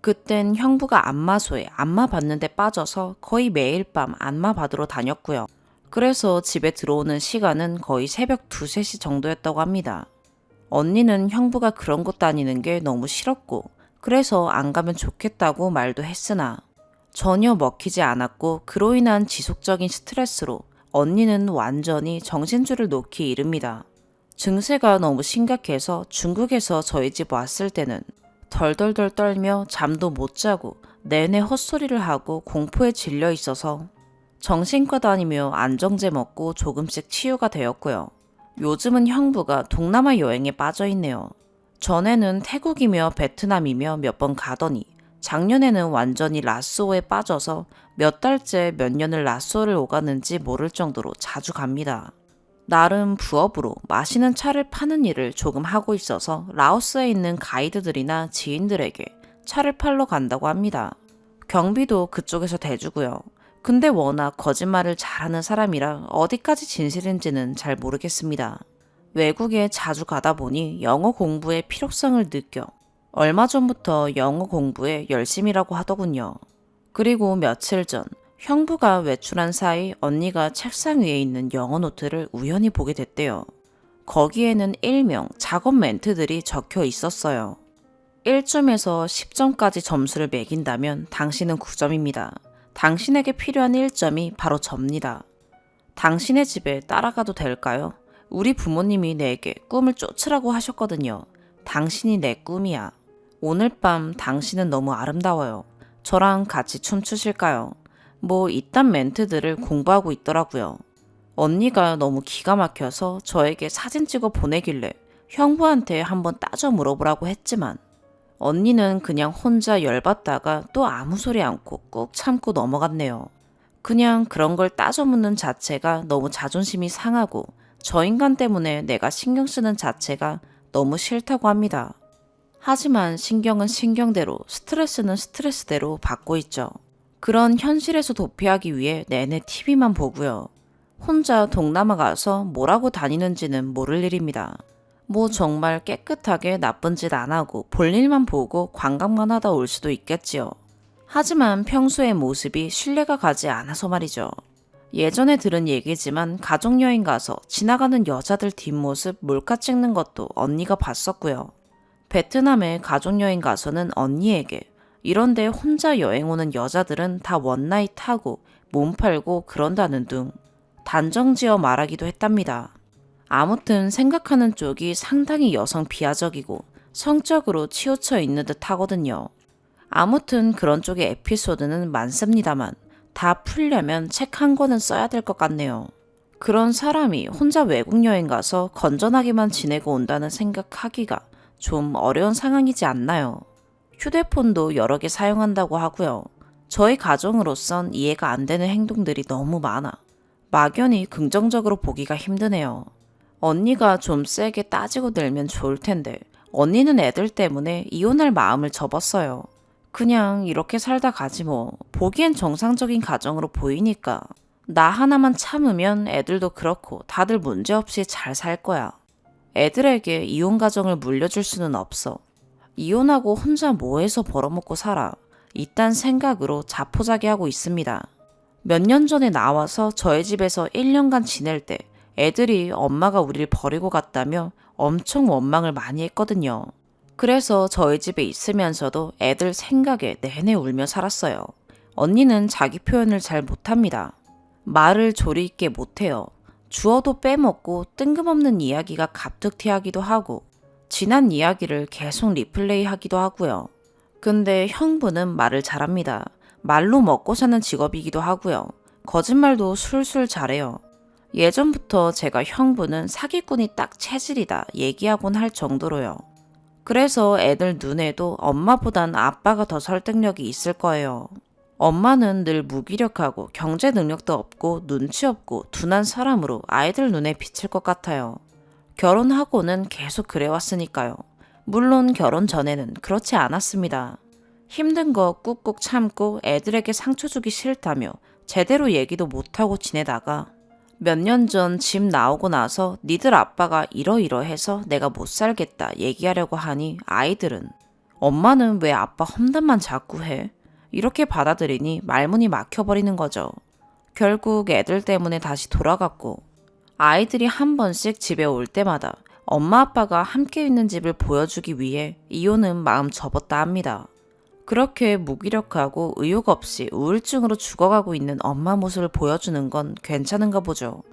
그땐 형부가 안마소에 안마 받는 데 빠져서 거의 매일 밤 안마 받으러 다녔고요. 그래서 집에 들어오는 시간은 거의 새벽 2, 3시 정도였다고 합니다. 언니는 형부가 그런 곳 다니는 게 너무 싫었고 그래서 안 가면 좋겠다고 말도 했으나 전혀 먹히지 않았고 그로 인한 지속적인 스트레스로 언니는 완전히 정신줄을 놓기 이릅니다. 증세가 너무 심각해서 중국에서 저희 집 왔을 때는 덜덜덜 떨며 잠도 못 자고 내내 헛소리를 하고 공포에 질려 있어서 정신과 다니며 안정제 먹고 조금씩 치유가 되었고요. 요즘은 형부가 동남아 여행에 빠져 있네요. 전에는 태국이며 베트남이며 몇 번 가더니 작년에는 완전히 라쏘에 빠져서 몇 달째 몇 년을 라쏘를 오갔는지 모를 정도로 자주 갑니다. 나름 부업으로 마시는 차를 파는 일을 조금 하고 있어서 라오스에 있는 가이드들이나 지인들에게 차를 팔러 간다고 합니다. 경비도 그쪽에서 대주고요. 근데 워낙 거짓말을 잘하는 사람이라 어디까지 진실인지는 잘 모르겠습니다. 외국에 자주 가다 보니 영어 공부의 필요성을 느껴 얼마 전부터 영어 공부에 열심이라고 하더군요. 그리고 며칠 전 형부가 외출한 사이 언니가 책상 위에 있는 영어 노트를 우연히 보게 됐대요. 거기에는 일명 작업 멘트들이 적혀 있었어요. 1점에서 10점까지 점수를 매긴다면 당신은 9점입니다. 당신에게 필요한 1점이 바로 접니다. 당신의 집에 따라가도 될까요? 우리 부모님이 내게 꿈을 쫓으라고 하셨거든요. 당신이 내 꿈이야. 오늘 밤 당신은 너무 아름다워요. 저랑 같이 춤추실까요? 뭐 이딴 멘트들을 공부하고 있더라고요. 언니가 너무 기가 막혀서 저에게 사진 찍어 보내길래 형부한테 한번 따져 물어보라고 했지만 언니는 그냥 혼자 열받다가 또 아무 소리 않고 꾹 참고 넘어갔네요. 그냥 그런 걸 따져 묻는 자체가 너무 자존심이 상하고 저 인간 때문에 내가 신경 쓰는 자체가 너무 싫다고 합니다. 하지만 신경은 신경대로 스트레스는 스트레스대로 받고 있죠. 그런 현실에서 도피하기 위해 내내 TV만 보고요. 혼자 동남아 가서 뭐라고 다니는지는 모를 일입니다. 뭐 정말 깨끗하게 나쁜 짓 안 하고 볼 일만 보고 관광만 하다 올 수도 있겠지요. 하지만 평소의 모습이 신뢰가 가지 않아서 말이죠. 예전에 들은 얘기지만 가족여행 가서 지나가는 여자들 뒷모습 몰카 찍는 것도 언니가 봤었고요. 베트남에 가족여행 가서는 언니에게 이런데 혼자 여행 오는 여자들은 다 원나잇 하고 몸 팔고 그런다는 둥 단정지어 말하기도 했답니다. 아무튼 생각하는 쪽이 상당히 여성 비하적이고 성적으로 치우쳐 있는 듯 하거든요. 아무튼 그런 쪽의 에피소드는 많습니다만 다 풀려면 책 한 권은 써야 될 것 같네요. 그런 사람이 혼자 외국 여행 가서 건전하게만 지내고 온다는 생각하기가 좀 어려운 상황이지 않나요? 휴대폰도 여러 개 사용한다고 하고요. 저희 가정으로선 이해가 안 되는 행동들이 너무 많아 막연히 긍정적으로 보기가 힘드네요. 언니가 좀 세게 따지고 들면 좋을 텐데 언니는 애들 때문에 이혼할 마음을 접었어요. 그냥 이렇게 살다 가지 뭐. 보기엔 정상적인 가정으로 보이니까. 나 하나만 참으면 애들도 그렇고 다들 문제없이 잘 살 거야. 애들에게 이혼 가정을 물려줄 수는 없어. 이혼하고 혼자 뭐해서 벌어먹고 살아. 이딴 생각으로 자포자기하고 있습니다. 몇 년 전에 나와서 저희 집에서 1년간 지낼 때 애들이 엄마가 우리를 버리고 갔다며 엄청 원망을 많이 했거든요. 그래서 저희 집에 있으면서도 애들 생각에 내내 울며 살았어요. 언니는 자기 표현을 잘 못합니다. 말을 조리 있게 못해요. 주어도 빼먹고 뜬금없는 이야기가 갑툭튀하기도 하고 지난 이야기를 계속 리플레이 하기도 하고요. 근데 형부는 말을 잘합니다. 말로 먹고 사는 직업이기도 하고요. 거짓말도 술술 잘해요. 예전부터 제가 형부는 사기꾼이 딱 체질이다 얘기하곤 할 정도로요. 그래서 애들 눈에도 엄마보단 아빠가 더 설득력이 있을 거예요. 엄마는 늘 무기력하고 경제 능력도 없고 눈치 없고 둔한 사람으로 아이들 눈에 비칠 것 같아요. 결혼하고는 계속 그래왔으니까요. 물론 결혼 전에는 그렇지 않았습니다. 힘든 거 꾹꾹 참고 애들에게 상처 주기 싫다며 제대로 얘기도 못하고 지내다가 몇 년 전 집 나오고 나서 니들 아빠가 이러이러해서 내가 못 살겠다 얘기하려고 하니 아이들은 엄마는 왜 아빠 험담만 자꾸 해? 이렇게 받아들이니 말문이 막혀버리는 거죠. 결국 애들 때문에 다시 돌아갔고 아이들이 한 번씩 집에 올 때마다 엄마 아빠가 함께 있는 집을 보여주기 위해 이혼은 마음 접었다 합니다. 그렇게 무기력하고 의욕 없이 우울증으로 죽어가고 있는 엄마 모습을 보여주는 건 괜찮은가 보죠.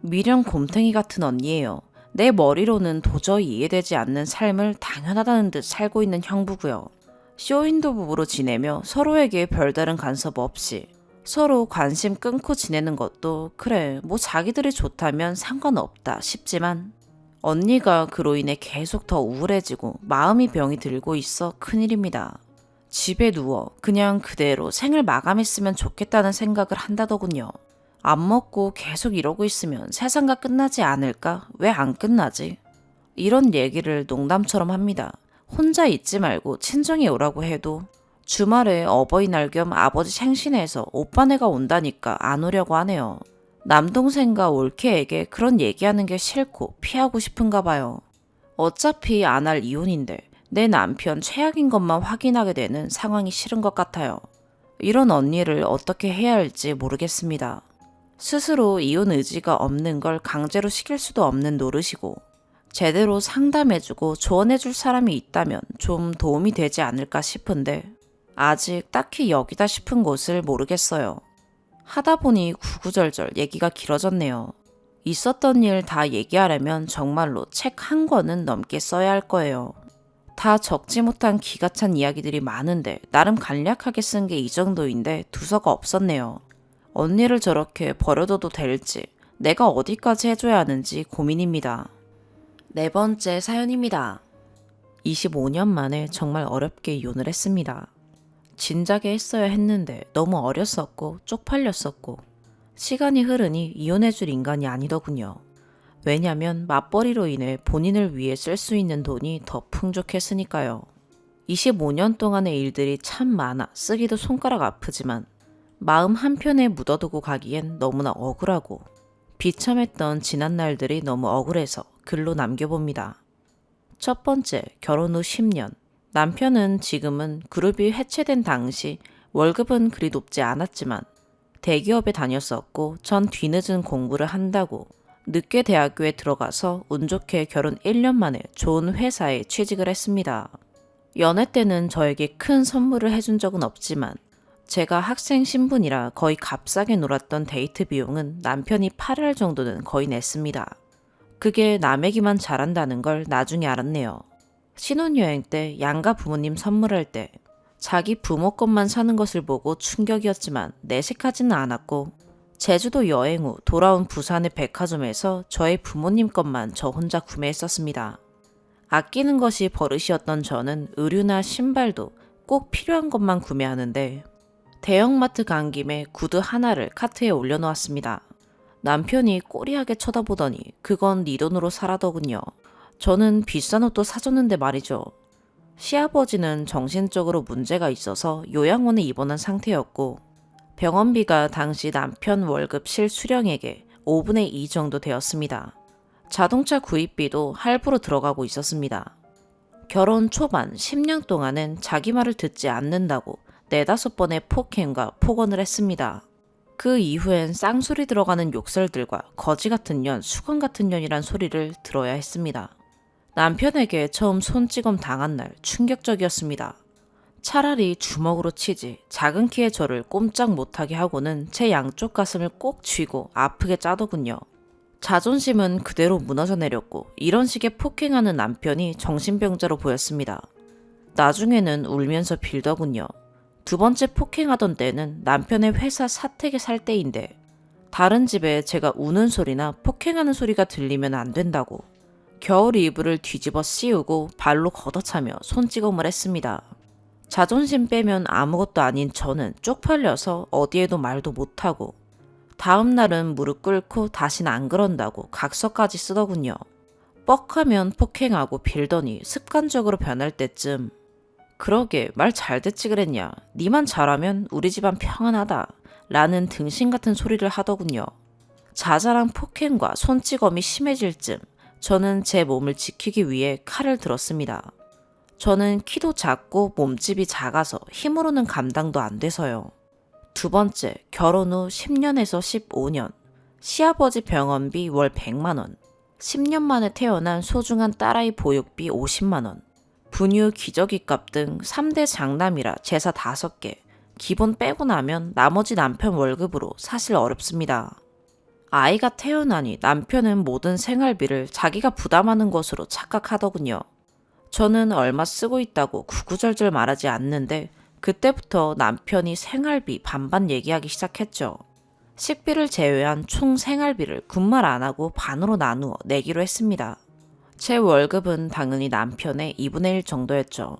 미련 곰탱이 같은 언니예요. 내 머리로는 도저히 이해되지 않는 삶을 당연하다는 듯 살고 있는 형부고요. 쇼윈도 부부로 지내며 서로에게 별다른 간섭 없이 서로 관심 끊고 지내는 것도 그래 뭐 자기들이 좋다면 상관없다 싶지만 언니가 그로 인해 계속 더 우울해지고 마음이 병이 들고 있어 큰일입니다. 집에 누워 그냥 그대로 생을 마감했으면 좋겠다는 생각을 한다더군요. 안 먹고 계속 이러고 있으면 세상과 끝나지 않을까? 왜 안 끝나지? 이런 얘기를 농담처럼 합니다. 혼자 있지 말고 친정에 오라고 해도 주말에 어버이날 겸 아버지 생신해서 오빠네가 온다니까 안 오려고 하네요. 남동생과 올케에게 그런 얘기하는 게 싫고 피하고 싶은가 봐요. 어차피 안 할 이혼인데 내 남편 최악인 것만 확인하게 되는 상황이 싫은 것 같아요. 이런 언니를 어떻게 해야 할지 모르겠습니다. 스스로 이혼 의지가 없는 걸 강제로 시킬 수도 없는 노릇이고 제대로 상담해주고 조언해줄 사람이 있다면 좀 도움이 되지 않을까 싶은데 아직 딱히 여기다 싶은 곳을 모르겠어요. 하다 보니 구구절절 얘기가 길어졌네요. 있었던 일 다 얘기하려면 정말로 책 한 권은 넘게 써야 할 거예요. 다 적지 못한 기가 찬 이야기들이 많은데 나름 간략하게 쓴 게 이 정도인데 두서가 없었네요. 언니를 저렇게 버려둬도 될지 내가 어디까지 해줘야 하는지 고민입니다. 네 번째 사연입니다. 25년 만에 정말 어렵게 이혼을 했습니다. 진작에 했어야 했는데 너무 어렸었고 쪽팔렸었고 시간이 흐르니 이혼해줄 인간이 아니더군요. 왜냐면 맞벌이로 인해 본인을 위해 쓸 수 있는 돈이 더 풍족했으니까요. 25년 동안의 일들이 참 많아 쓰기도 손가락 아프지만 마음 한편에 묻어두고 가기엔 너무나 억울하고 비참했던 지난 날들이 너무 억울해서 글로 남겨봅니다. 첫 번째, 결혼 후 10년. 남편은 지금은 그룹이 해체된 당시 월급은 그리 높지 않았지만 대기업에 다녔었고 전 뒤늦은 공부를 한다고 늦게 대학교에 들어가서 운 좋게 결혼 1년 만에 좋은 회사에 취직을 했습니다. 연애 때는 저에게 큰 선물을 해준 적은 없지만 제가 학생 신분이라 거의 값싸게 놀았던 데이트 비용은 남편이 8할 정도는 거의 냈습니다. 그게 남에게만 잘한다는 걸 나중에 알았네요. 신혼여행 때 양가 부모님 선물할 때 자기 부모 것만 사는 것을 보고 충격이었지만 내색하지는 않았고 제주도 여행 후 돌아온 부산의 백화점에서 저의 부모님 것만 저 혼자 구매했었습니다. 아끼는 것이 버릇이었던 저는 의류나 신발도 꼭 필요한 것만 구매하는데 대형마트 간 김에 구두 하나를 카트에 올려놓았습니다. 남편이 꼬리하게 쳐다보더니 그건 네 돈으로 사라더군요. 저는 비싼 옷도 사줬는데 말이죠. 시아버지는 정신적으로 문제가 있어서 요양원에 입원한 상태였고 병원비가 당시 남편 월급 실수령액의 5분의 2 정도 되었습니다. 자동차 구입비도 할부로 들어가고 있었습니다. 결혼 초반 10년 동안은 자기 말을 듣지 않는다고 4-5번의 폭행과 폭언을 했습니다. 그 이후엔 쌍소리 들어가는 욕설들과 거지 같은 년, 수건 같은 년이란 소리를 들어야 했습니다. 남편에게 처음 손찌검 당한 날 충격적이었습니다. 차라리 주먹으로 치지 작은 키의 저를 꼼짝 못하게 하고는 제 양쪽 가슴을 꼭 쥐고 아프게 짜더군요. 자존심은 그대로 무너져 내렸고 이런 식의 폭행하는 남편이 정신병자로 보였습니다. 나중에는 울면서 빌더군요. 2번째 폭행하던 때는 남편의 회사 사택에 살 때인데 다른 집에 제가 우는 소리나 폭행하는 소리가 들리면 안 된다고 겨울 이불을 뒤집어 씌우고 발로 걷어차며 손찌검을 했습니다. 자존심 빼면 아무것도 아닌 저는 쪽팔려서 어디에도 말도 못하고 다음 날은 무릎 꿇고 다신 안 그런다고 각서까지 쓰더군요. 뻑하면 폭행하고 빌더니 습관적으로 변할 때쯤 그러게 말 잘 듣지 그랬냐. 니만 잘하면 우리 집안 평안하다. 라는 등신 같은 소리를 하더군요. 자잘한 폭행과 손찌검이 심해질 쯤 저는 제 몸을 지키기 위해 칼을 들었습니다. 저는 키도 작고 몸집이 작아서 힘으로는 감당도 안 돼서요. 2번째, 결혼 후 10년에서 15년, 시아버지 병원비 월 100만원, 10년 만에 태어난 소중한 딸아이 보육비 50만원, 분유 기저귀값 등 3대 장남이라 제사 5개, 기본 빼고 나면 나머지 남편 월급으로 사실 어렵습니다. 아이가 태어나니 남편은 모든 생활비를 자기가 부담하는 것으로 착각하더군요. 저는 얼마 쓰고 있다고 구구절절 말하지 않는데 그때부터 남편이 생활비 반반 얘기하기 시작했죠. 식비를 제외한 총 생활비를 군말 안 하고 반으로 나누어 내기로 했습니다. 제 월급은 당연히 남편의 2분의 1 정도였죠.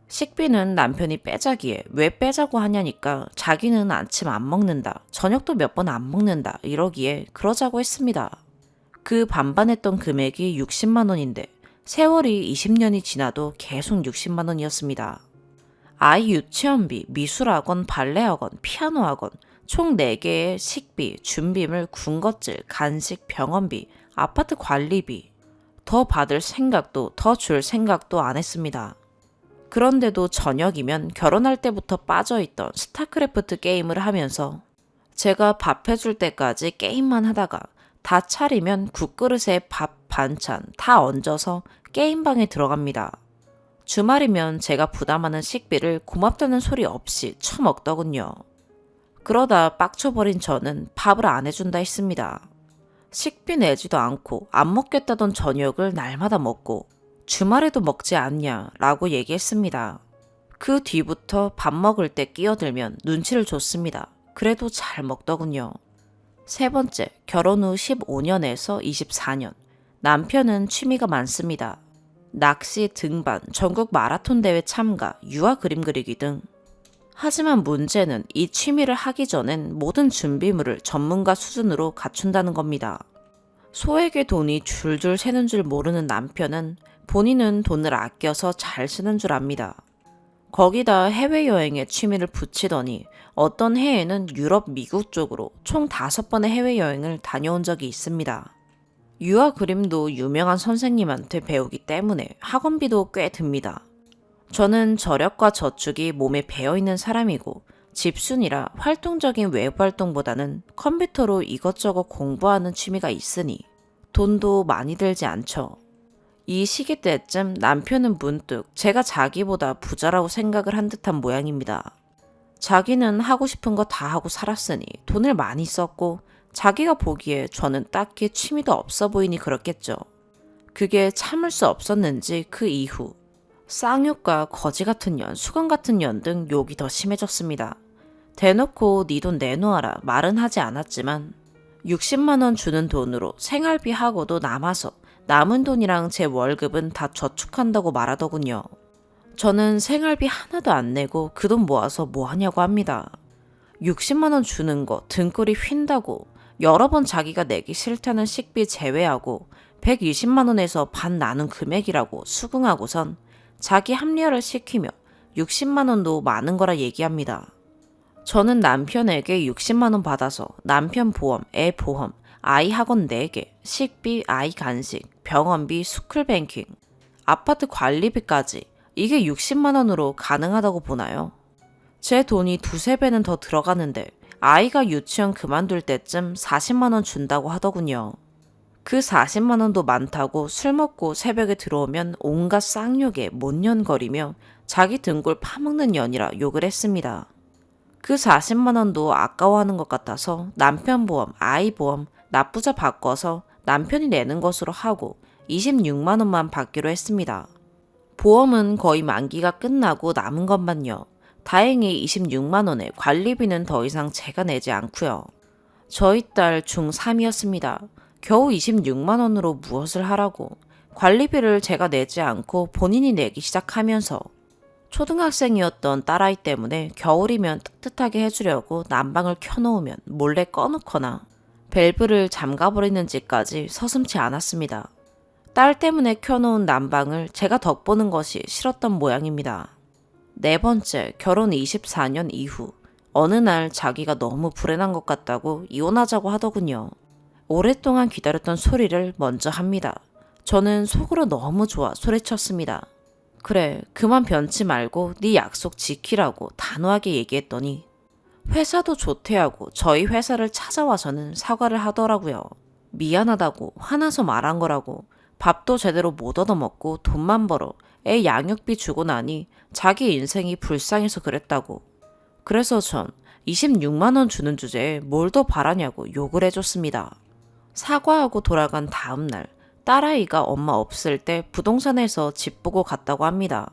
식비는 남편이 빼자기에 왜 빼자고 하냐니까 자기는 아침 안 먹는다, 저녁도 몇 번 안 먹는다 이러기에 그러자고 했습니다. 그 반반했던 금액이 60만 원인데 세월이 20년이 지나도 계속 60만 원이었습니다. 아이 유치원비, 미술학원, 발레학원, 피아노학원 총 4개의 식비, 준비물, 군것질, 간식, 병원비, 아파트 관리비 더 받을 생각도 더 줄 생각도 안 했습니다. 그런데도 저녁이면 결혼할 때부터 빠져있던 스타크래프트 게임을 하면서 제가 밥 해줄 때까지 게임만 하다가 다 차리면 국그릇에 밥, 반찬 다 얹어서 게임방에 들어갑니다. 주말이면 제가 부담하는 식비를 고맙다는 소리 없이 처먹더군요. 그러다 빡쳐버린 저는 밥을 안 해준다 했습니다. 식비 내지도 않고 안 먹겠다던 저녁을 날마다 먹고 주말에도 먹지 않냐 라고 얘기했습니다. 그 뒤부터 밥 먹을 때 끼어들면 눈치를 줬습니다. 그래도 잘 먹더군요. 3번째, 결혼 후 15년에서 24년. 남편은 취미가 많습니다. 낚시, 등반, 전국 마라톤 대회 참가, 유화 그림 그리기 등. 하지만 문제는 이 취미를 하기 전엔 모든 준비물을 전문가 수준으로 갖춘다는 겁니다. 소에게 돈이 줄줄 새는 줄 모르는 남편은 본인은 돈을 아껴서 잘 쓰는 줄 압니다. 거기다 해외여행에 취미를 붙이더니 어떤 해에는 유럽, 미국 쪽으로 총 5번의 해외여행을 다녀온 적이 있습니다. 유화 그림도 유명한 선생님한테 배우기 때문에 학원비도 꽤 듭니다. 저는 저력과 저축이 몸에 배어있는 사람이고 집순이라 활동적인 외부 활동보다는 컴퓨터로 이것저것 공부하는 취미가 있으니 돈도 많이 들지 않죠. 이 시기 때쯤 남편은 문득 제가 자기보다 부자라고 생각을 한 듯한 모양입니다. 자기는 하고 싶은 거 다 하고 살았으니 돈을 많이 썼고 자기가 보기에 저는 딱히 취미도 없어 보이니 그렇겠죠. 그게 참을 수 없었는지 그 이후 쌍욕과 거지 같은 년, 수건 같은 년 등 욕이 더 심해졌습니다. 대놓고 네 돈 내놓아라 말은 하지 않았지만 60만 원 주는 돈으로 생활비 하고도 남아서 남은 돈이랑 제 월급은 다 저축한다고 말하더군요. 저는 생활비 하나도 안 내고 그 돈 모아서 뭐 하냐고 합니다. 60만 원 주는 거 등골이 휜다고 여러 번 자기가 내기 싫다는 식비 제외하고 120만 원에서 반 나눈 금액이라고 수긍하고선 자기 합리화를 시키며 60만 원도 많은 거라 얘기합니다. 저는 남편에게 60만 원 받아서 남편 보험, 애 보험, 아이 학원 4개, 식비, 아이 간식, 병원비, 스쿨뱅킹, 아파트 관리비까지 이게 60만 원으로 가능하다고 보나요? 제 돈이 두세 배는 더 들어가는데 아이가 유치원 그만둘 때쯤 40만 원 준다고 하더군요. 그 40만 원도 많다고 술 먹고 새벽에 들어오면 온갖 쌍욕에 못년거리며 자기 등골 파먹는 년이라 욕을 했습니다. 그 40만 원도 아까워하는 것 같아서 남편 보험, 아이 보험, 납부자 바꿔서 남편이 내는 것으로 하고 26만 원만 받기로 했습니다. 보험은 거의 만기가 끝나고 남은 것만요. 다행히 26만 원에 관리비는 더 이상 제가 내지 않고요. 저희 딸 중3이었습니다. 겨우 26만 원으로 무엇을 하라고. 관리비를 제가 내지 않고 본인이 내기 시작하면서 초등학생이었던 딸아이 때문에 겨울이면 뜨뜻하게 해주려고 난방을 켜놓으면 몰래 꺼놓거나 밸브를 잠가버리는지까지 서슴지 않았습니다. 딸 때문에 켜놓은 난방을 제가 덕보는 것이 싫었던 모양입니다. 네 번째, 결혼 24년 이후 어느 날 자기가 너무 불행한 것 같다고 이혼하자고 하더군요. 오랫동안 기다렸던 소리를 먼저 합니다. 저는 속으로 너무 좋아 소리쳤습니다. 그래, 그만 변치 말고 네 약속 지키라고 단호하게 얘기했더니 회사도 조퇴하고 저희 회사를 찾아와서는 사과를 하더라고요. 미안하다고 화나서 말한 거라고. 밥도 제대로 못 얻어먹고 돈만 벌어 애 양육비 주고 나니 자기 인생이 불쌍해서 그랬다고. 그래서 전 26만 원 주는 주제에 뭘 더 바라냐고 욕을 해줬습니다. 사과하고 돌아간 다음 날 딸아이가 엄마 없을 때 부동산에서 집 보고 갔다고 합니다.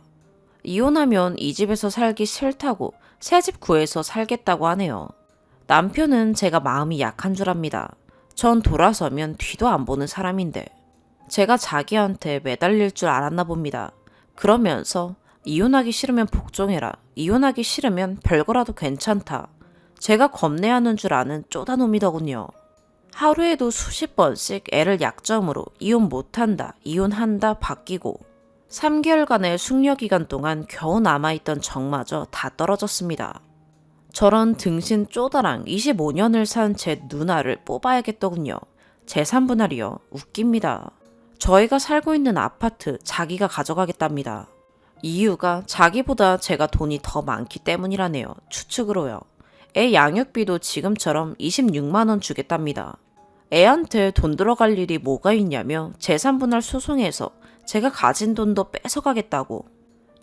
이혼하면 이 집에서 살기 싫다고 새 집 구해서 살겠다고 하네요. 남편은 제가 마음이 약한 줄 압니다. 전 돌아서면 뒤도 안 보는 사람인데 제가 자기한테 매달릴 줄 알았나 봅니다. 그러면서 이혼하기 싫으면 복종해라. 이혼하기 싫으면 별거라도 괜찮다. 제가 겁내하는 줄 아는 쪼다놈이더군요. 하루에도 수십 번씩 애를 약점으로 이혼 못한다, 이혼한다 바뀌고 3개월간의 숙려기간 동안 겨우 남아있던 정마저 다 떨어졌습니다. 저런 등신 쪼다랑 25년을 산 제 누나를 뽑아야겠더군요. 재산분할이요. 웃깁니다. 저희가 살고 있는 아파트 자기가 가져가겠답니다. 이유가 자기보다 제가 돈이 더 많기 때문이라네요. 추측으로요. 애 양육비도 지금처럼 26만 원 주겠답니다. 애한테 돈 들어갈 일이 뭐가 있냐며 재산분할 소송해서 제가 가진 돈도 뺏어가겠다고.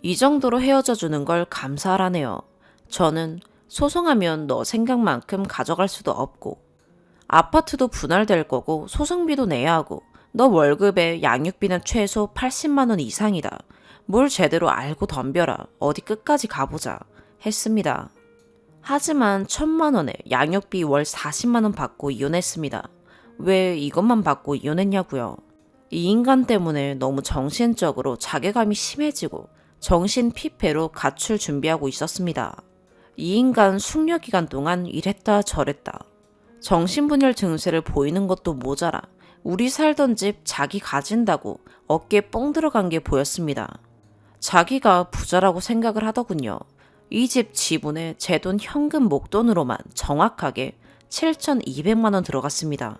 이 정도로 헤어져 주는 걸 감사하라네요. 저는 소송하면 너 생각만큼 가져갈 수도 없고 아파트도 분할될 거고 소송비도 내야 하고 너 월급에 양육비는 최소 80만 원 이상이다. 뭘 제대로 알고 덤벼라. 어디 끝까지 가보자. 했습니다. 하지만 1,000만 원에 양육비 월 40만 원 받고 이혼했습니다. 왜 이것만 받고 이혼했냐고요. 이 인간 때문에 너무 정신적으로 자괴감이 심해지고 정신 피폐로 가출 준비하고 있었습니다. 이 인간 숙려기간 동안 이랬다 저랬다. 정신분열 증세를 보이는 것도 모자라 우리 살던 집 자기 가진다고 어깨에 뻥 들어간 게 보였습니다. 자기가 부자라고 생각을 하더군요. 이 집 지분에 제 돈 현금 목돈으로만 정확하게 7,200만 원 들어갔습니다.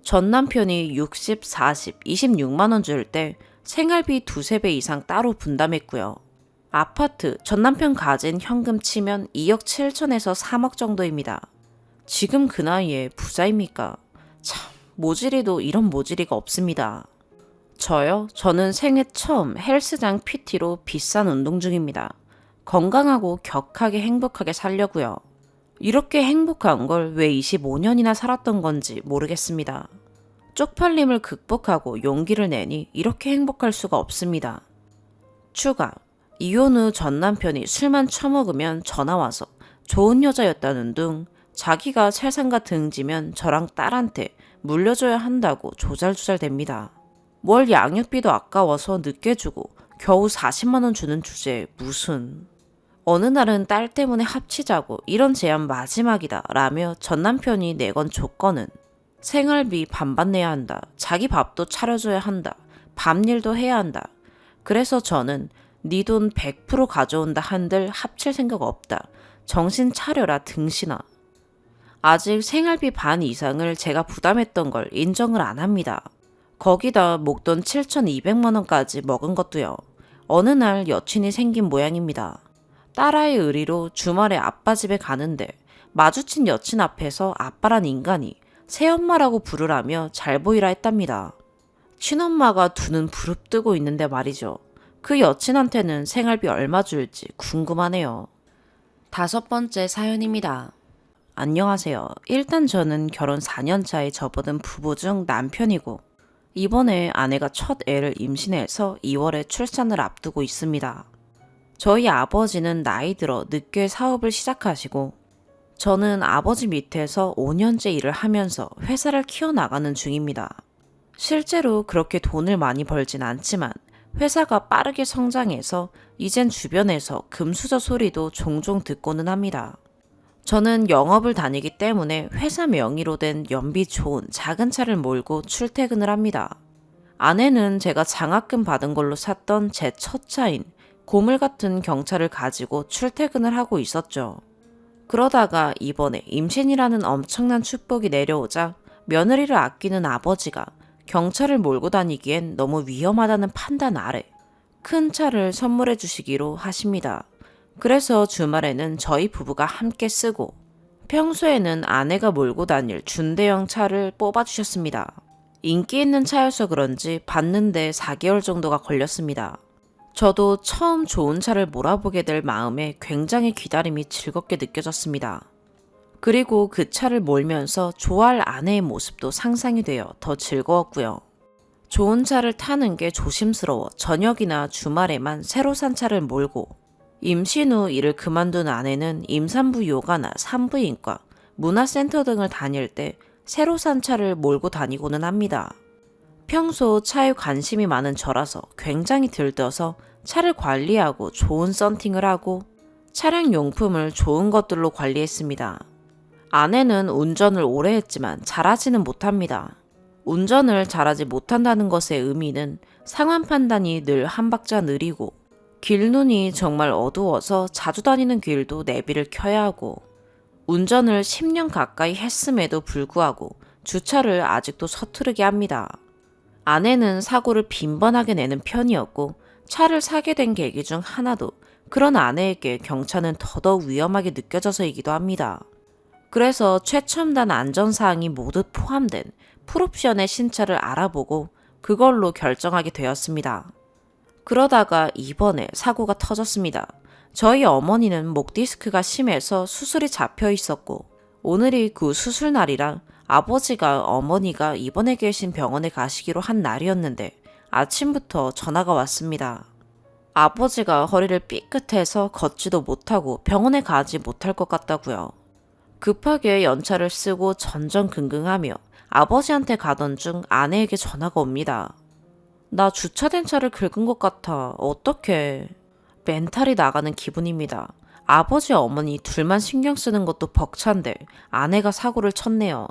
전 남편이 60, 40, 26만 원 줄 때 생활비 두세 배 이상 따로 분담했고요. 아파트, 전 남편 가진 현금 치면 2억 7천에서 3억 정도입니다. 지금 그 나이에 부자입니까? 참, 모질이도 이런 모질이가 없습니다. 저요? 저는 생애 처음 헬스장 PT로 비싼 운동 중입니다. 건강하고 격하게 행복하게 살려고요. 이렇게 행복한 걸 왜 25년이나 살았던 건지 모르겠습니다. 쪽팔림을 극복하고 용기를 내니 이렇게 행복할 수가 없습니다. 추가. 이혼 후 전 남편이 술만 처먹으면 전화와서 좋은 여자였다는 둥 자기가 세상과 등지면 저랑 딸한테 물려줘야 한다고 조잘조잘댑니다. 월 양육비도 아까워서 늦게 주고 겨우 40만 원 주는 주제에 무슨. 어느 날은 딸 때문에 합치자고 이런 제안 마지막이다 라며 전 남편이 내건 조건은 생활비 반반 내야 한다. 자기 밥도 차려줘야 한다. 밤일도 해야 한다. 그래서 저는 네 돈 100% 가져온다 한들 합칠 생각 없다. 정신 차려라 등신아. 아직 생활비 반 이상을 제가 부담했던 걸 인정을 안 합니다. 거기다 목돈 7,200만 원까지 먹은 것도요. 어느 날 여친이 생긴 모양입니다. 딸아이 의리로 주말에 아빠 집에 가는데 마주친 여친 앞에서 아빠란 인간이 새엄마라고 부르라며 잘 보이라 했답니다. 친엄마가 두 눈 부릅뜨고 있는데 말이죠. 그 여친한테는 생활비 얼마 줄지 궁금하네요. 5번째 사연입니다. 안녕하세요. 일단 저는 결혼 4년 차에 접어든 부부 중 남편이고 이번에 아내가 첫 애를 임신해서 2월에 출산을 앞두고 있습니다. 저희 아버지는 나이 들어 늦게 사업을 시작하시고 저는 아버지 밑에서 5년째 일을 하면서 회사를 키워나가는 중입니다. 실제로 그렇게 돈을 많이 벌진 않지만 회사가 빠르게 성장해서 이젠 주변에서 금수저 소리도 종종 듣고는 합니다. 저는 영업을 다니기 때문에 회사 명의로 된 연비 좋은 작은 차를 몰고 출퇴근을 합니다. 아내는 제가 장학금 받은 걸로 샀던 제 첫 차인 고물 같은 경차를 가지고 출퇴근을 하고 있었죠. 그러다가 이번에 임신이라는 엄청난 축복이 내려오자 며느리를 아끼는 아버지가 경차를 몰고 다니기엔 너무 위험하다는 판단 아래 큰 차를 선물해 주시기로 하십니다. 그래서 주말에는 저희 부부가 함께 쓰고 평소에는 아내가 몰고 다닐 준대형 차를 뽑아주셨습니다. 인기 있는 차여서 그런지 받는데 4개월 정도가 걸렸습니다. 저도 처음 좋은 차를 몰아보게 될 마음에 굉장히 기다림이 즐겁게 느껴졌습니다. 그리고 그 차를 몰면서 좋아할 아내의 모습도 상상이 되어 더 즐거웠고요. 좋은 차를 타는 게 조심스러워 저녁이나 주말에만 새로 산 차를 몰고 임신 후 일을 그만둔 아내는 임산부 요가나 산부인과, 문화센터 등을 다닐 때 새로 산 차를 몰고 다니고는 합니다. 평소 차에 관심이 많은 저라서 굉장히 들떠서 차를 관리하고 좋은 썬팅을 하고 차량 용품을 좋은 것들로 관리했습니다. 아내는 운전을 오래 했지만 잘하지는 못합니다. 운전을 잘하지 못한다는 것의 의미는 상황 판단이 늘 한 박자 느리고 길눈이 정말 어두워서 자주 다니는 길도 내비를 켜야 하고 운전을 10년 가까이 했음에도 불구하고 주차를 아직도 서투르게 합니다. 아내는 사고를 빈번하게 내는 편이었고 차를 사게 된 계기 중 하나도 그런 아내에게 경차는 더더욱 위험하게 느껴져서이기도 합니다. 그래서 최첨단 안전사항이 모두 포함된 풀옵션의 신차를 알아보고 그걸로 결정하게 되었습니다. 그러다가 이번에 사고가 터졌습니다. 저희 어머니는 목 디스크가 심해서 수술이 잡혀 있었고 오늘이 그 수술 날이라 아버지가 어머니가 입원해 계신 병원에 가시기로 한 날이었는데 아침부터 전화가 왔습니다. 아버지가 허리를 삐끗해서 걷지도 못하고 병원에 가지 못할 것 같다고요. 급하게 연차를 쓰고 전전긍긍하며 아버지한테 가던 중 아내에게 전화가 옵니다. 나 주차된 차를 긁은 것 같아. 어떡해. 멘탈이 나가는 기분입니다. 아버지 어머니 둘만 신경 쓰는 것도 벅찬데 아내가 사고를 쳤네요.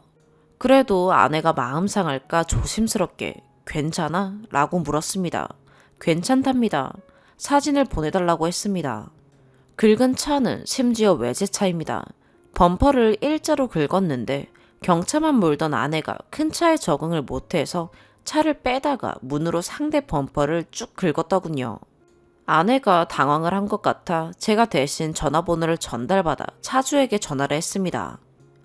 그래도 아내가 마음 상할까 조심스럽게 괜찮아? 라고 물었습니다. 괜찮답니다. 사진을 보내달라고 했습니다. 긁은 차는 심지어 외제차입니다. 범퍼를 일자로 긁었는데 경차만 몰던 아내가 큰 차에 적응을 못해서 차를 빼다가 문으로 상대 범퍼를 쭉 긁었더군요. 아내가 당황을 한 것 같아 제가 대신 전화번호를 전달받아 차주에게 전화를 했습니다.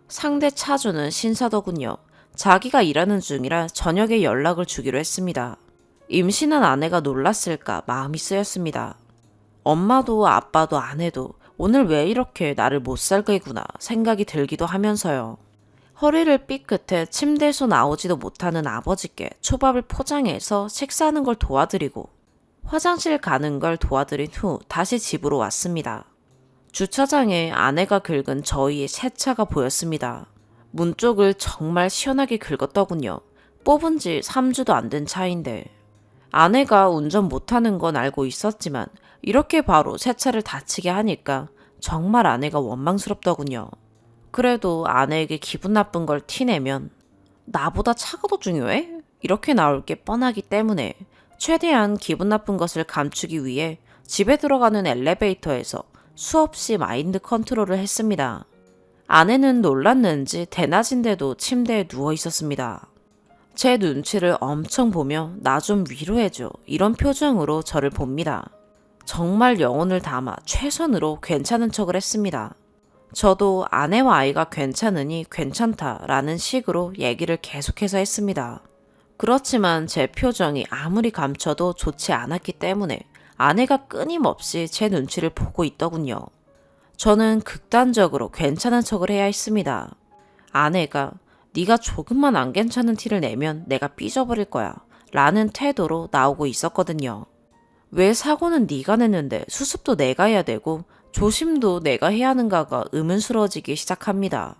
상대 차주는 신사더군요. 자기가 일하는 중이라 저녁에 연락을 주기로 했습니다. 임신한 아내가 놀랐을까 마음이 쓰였습니다. 엄마도 아빠도 아내도 오늘 왜 이렇게 나를 못 살게구나 생각이 들기도 하면서요. 허리를 삐끗해 침대에서 나오지도 못하는 아버지께 초밥을 포장해서 식사하는 걸 도와드리고 화장실 가는 걸 도와드린 후 다시 집으로 왔습니다. 주차장에 아내가 긁은 저희의 새 차가 보였습니다. 문 쪽을 정말 시원하게 긁었더군요. 뽑은 지 3주도 안 된 차인데. 아내가 운전 못하는 건 알고 있었지만 이렇게 바로 새 차를 다치게 하니까 정말 아내가 원망스럽더군요. 그래도 아내에게 기분 나쁜 걸 티내면 나보다 차가 더 중요해? 이렇게 나올 게 뻔하기 때문에 최대한 기분 나쁜 것을 감추기 위해 집에 들어가는 엘리베이터에서 수없이 마인드 컨트롤을 했습니다. 아내는 놀랐는지 대낮인데도 침대에 누워 있었습니다. 제 눈치를 엄청 보며 나 좀 위로해줘 이런 표정으로 저를 봅니다. 정말 영혼을 담아 최선으로 괜찮은 척을 했습니다. 저도 아내와 아이가 괜찮으니 괜찮다라는 식으로 얘기를 계속해서 했습니다. 그렇지만 제 표정이 아무리 감춰도 좋지 않았기 때문에 아내가 끊임없이 제 눈치를 보고 있더군요. 저는 극단적으로 괜찮은 척을 해야 했습니다. 아내가 네가 조금만 안 괜찮은 티를 내면 내가 삐져버릴 거야 라는 태도로 나오고 있었거든요. 왜 사고는 네가 냈는데 수습도 내가 해야 되고 조심도 내가 해야 하는가가 의문스러워지기 시작합니다.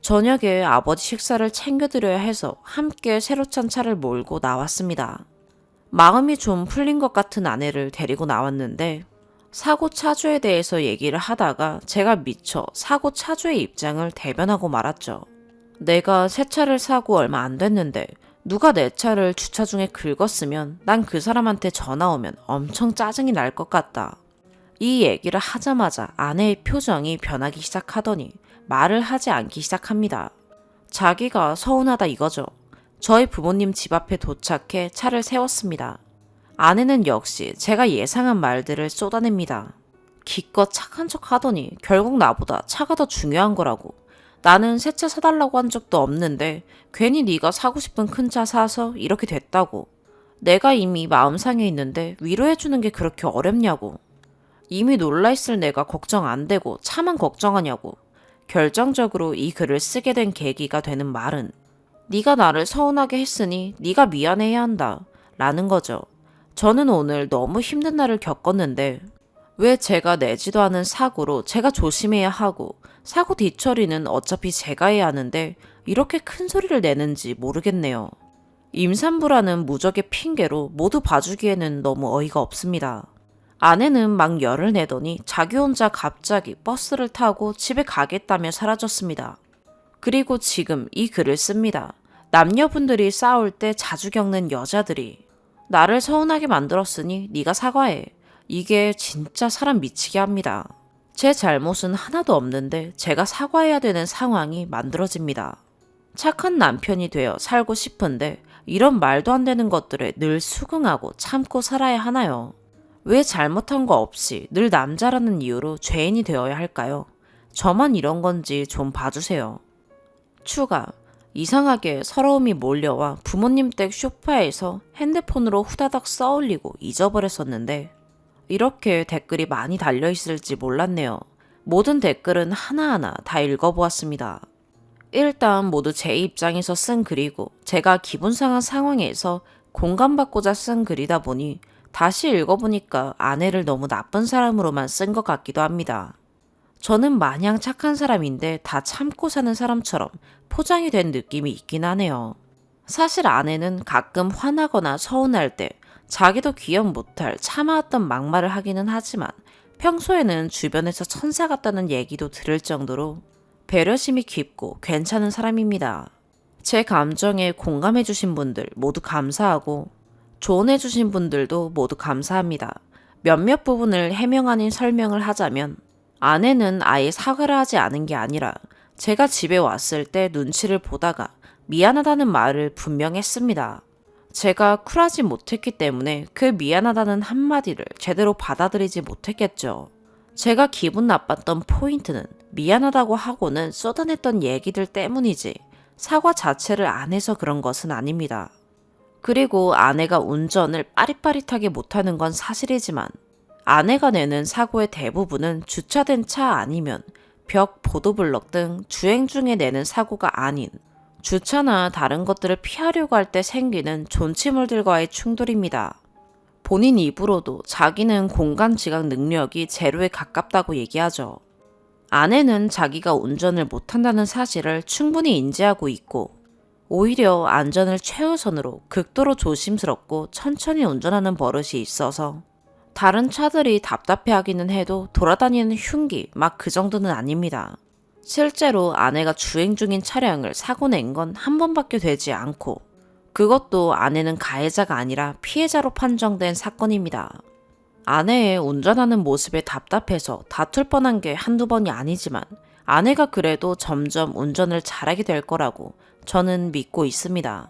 저녁에 아버지 식사를 챙겨드려야 해서 함께 새로 찬 차를 몰고 나왔습니다. 마음이 좀 풀린 것 같은 아내를 데리고 나왔는데 사고 차주에 대해서 얘기를 하다가 제가 미처 사고 차주의 입장을 대변하고 말았죠. 내가 새 차를 사고 얼마 안 됐는데 누가 내 차를 주차 중에 긁었으면 난 그 사람한테 전화 오면 엄청 짜증이 날 것 같다. 이 얘기를 하자마자 아내의 표정이 변하기 시작하더니 말을 하지 않기 시작합니다. 자기가 서운하다 이거죠. 저희 부모님 집 앞에 도착해 차를 세웠습니다. 아내는 역시 제가 예상한 말들을 쏟아냅니다. 기껏 착한 척 하더니 결국 나보다 차가 더 중요한 거라고. 나는 새 차 사달라고 한 적도 없는데 괜히 네가 사고 싶은 큰 차 사서 이렇게 됐다고. 내가 이미 마음 상해 있는데 위로해주는 게 그렇게 어렵냐고. 이미 놀라있을 내가 걱정 안 되고 차만 걱정하냐고. 결정적으로 이 글을 쓰게 된 계기가 되는 말은 네가 나를 서운하게 했으니 네가 미안해야 한다 라는 거죠. 저는 오늘 너무 힘든 날을 겪었는데 왜 제가 내지도 않은 사고로 제가 조심해야 하고 사고 뒤처리는 어차피 제가 해야 하는데 이렇게 큰 소리를 내는지 모르겠네요. 임산부라는 무적의 핑계로 모두 봐주기에는 너무 어이가 없습니다. 아내는 막 열을 내더니 자기 혼자 갑자기 버스를 타고 집에 가겠다며 사라졌습니다. 그리고 지금 이 글을 씁니다. 남녀분들이 싸울 때 자주 겪는 여자들이 나를 서운하게 만들었으니 네가 사과해. 이게 진짜 사람 미치게 합니다. 제 잘못은 하나도 없는데 제가 사과해야 되는 상황이 만들어집니다. 착한 남편이 되어 살고 싶은데 이런 말도 안 되는 것들에 늘 수긍하고 참고 살아야 하나요? 왜 잘못한 거 없이 늘 남자라는 이유로 죄인이 되어야 할까요? 저만 이런 건지 좀 봐주세요. 추가. 이상하게 서러움이 몰려와 부모님 댁 소파에서 핸드폰으로 후다닥 써올리고 잊어버렸었는데 이렇게 댓글이 많이 달려있을지 몰랐네요. 모든 댓글은 하나하나 다 읽어보았습니다. 일단 모두 제 입장에서 쓴 글이고 제가 기분 상한 상황에서 공감받고자 쓴 글이다 보니 다시 읽어보니까 아내를 너무 나쁜 사람으로만 쓴 것 같기도 합니다. 저는 마냥 착한 사람인데 다 참고 사는 사람처럼 포장이 된 느낌이 있긴 하네요. 사실 아내는 가끔 화나거나 서운할 때 자기도 기억 못할 참아왔던 막말을 하기는 하지만 평소에는 주변에서 천사 같다는 얘기도 들을 정도로 배려심이 깊고 괜찮은 사람입니다. 제 감정에 공감해주신 분들 모두 감사하고 조언해주신 분들도 모두 감사합니다. 몇몇 부분을 해명 아닌 설명을 하자면 아내는 아예 사과를 하지 않은 게 아니라 제가 집에 왔을 때 눈치를 보다가 미안하다는 말을 분명 했습니다. 제가 쿨하지 못했기 때문에 그 미안하다는 한마디를 제대로 받아들이지 못했겠죠. 제가 기분 나빴던 포인트는 미안하다고 하고는 쏟아냈던 얘기들 때문이지 사과 자체를 안 해서 그런 것은 아닙니다. 그리고 아내가 운전을 빠릿빠릿하게 못하는 건 사실이지만 아내가 내는 사고의 대부분은 주차된 차 아니면 벽, 보도블럭 등 주행 중에 내는 사고가 아닌 주차나 다른 것들을 피하려고 할 때 생기는 존치물들과의 충돌입니다. 본인 입으로도 자기는 공간 지각 능력이 제로에 가깝다고 얘기하죠. 아내는 자기가 운전을 못한다는 사실을 충분히 인지하고 있고 오히려 안전을 최우선으로 극도로 조심스럽고 천천히 운전하는 버릇이 있어서 다른 차들이 답답해하기는 해도 돌아다니는 흉기 막 그 정도는 아닙니다. 실제로 아내가 주행 중인 차량을 사고 낸 건 한 번밖에 되지 않고 그것도 아내는 가해자가 아니라 피해자로 판정된 사건입니다. 아내의 운전하는 모습에 답답해서 다툴 뻔한 게 한두 번이 아니지만 아내가 그래도 점점 운전을 잘하게 될 거라고 저는 믿고 있습니다.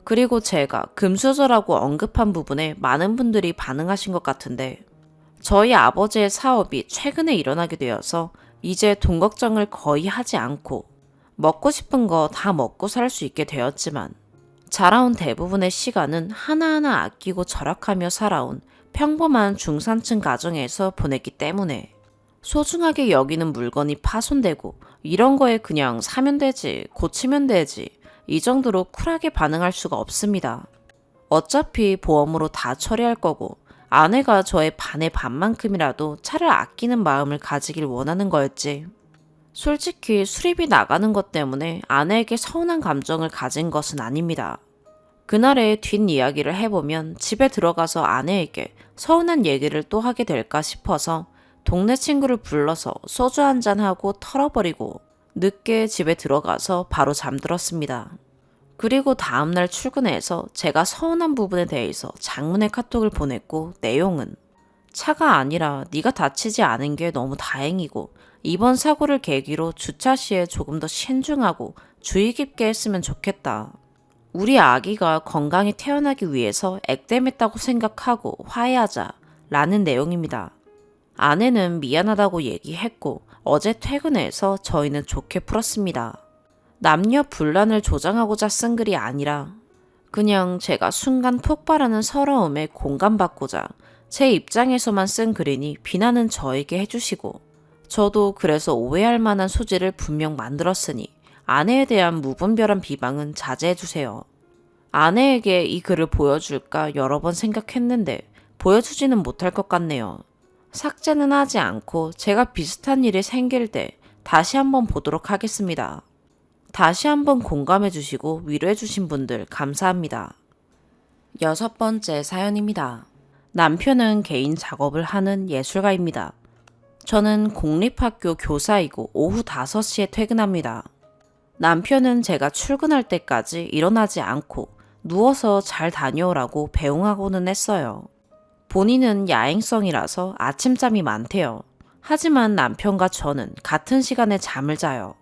그리고 제가 금수저라고 언급한 부분에 많은 분들이 반응하신 것 같은데 저희 아버지의 사업이 최근에 일어나게 되어서 이제 돈 걱정을 거의 하지 않고 먹고 싶은 거 다 먹고 살 수 있게 되었지만 자라온 대부분의 시간은 하나하나 아끼고 절약하며 살아온 평범한 중산층 가정에서 보냈기 때문에 소중하게 여기는 물건이 파손되고 이런 거에 그냥 사면 되지, 고치면 되지 이 정도로 쿨하게 반응할 수가 없습니다. 어차피 보험으로 다 처리할 거고 아내가 저의 반의 반만큼이라도 차를 아끼는 마음을 가지길 원하는 거였지. 솔직히 수리비 나가는 것 때문에 아내에게 서운한 감정을 가진 것은 아닙니다. 그날의 뒷이야기를 해보면 집에 들어가서 아내에게 서운한 얘기를 또 하게 될까 싶어서 동네 친구를 불러서 소주 한잔하고 털어버리고 늦게 집에 들어가서 바로 잠들었습니다. 그리고 다음날 출근해서 제가 서운한 부분에 대해서 장문의 카톡을 보냈고 내용은 차가 아니라 네가 다치지 않은 게 너무 다행이고 이번 사고를 계기로 주차 시에 조금 더 신중하고 주의 깊게 했으면 좋겠다. 우리 아기가 건강히 태어나기 위해서 액땜했다고 생각하고 화해하자 라는 내용입니다. 아내는 미안하다고 얘기했고 어제 퇴근해서 저희는 좋게 풀었습니다. 남녀 분란을 조장하고자 쓴 글이 아니라 그냥 제가 순간 폭발하는 서러움에 공감받고자 제 입장에서만 쓴 글이니 비난은 저에게 해주시고 저도 그래서 오해할 만한 소지를 분명 만들었으니 아내에 대한 무분별한 비방은 자제해주세요. 아내에게 이 글을 보여줄까 여러 번 생각했는데 보여주지는 못할 것 같네요. 삭제는 하지 않고 제가 비슷한 일이 생길 때 다시 한번 보도록 하겠습니다. 다시 한번 공감해 주시고 위로해 주신 분들 감사합니다. 6번째 사연입니다. 남편은 개인 작업을 하는 예술가입니다. 저는 공립학교 교사이고 오후 5시에 퇴근합니다. 남편은 제가 출근할 때까지 일어나지 않고 누워서 잘 다녀오라고 배웅하고는 했어요. 본인은 야행성이라서 아침잠이 많대요. 하지만 남편과 저는 같은 시간에 잠을 자요.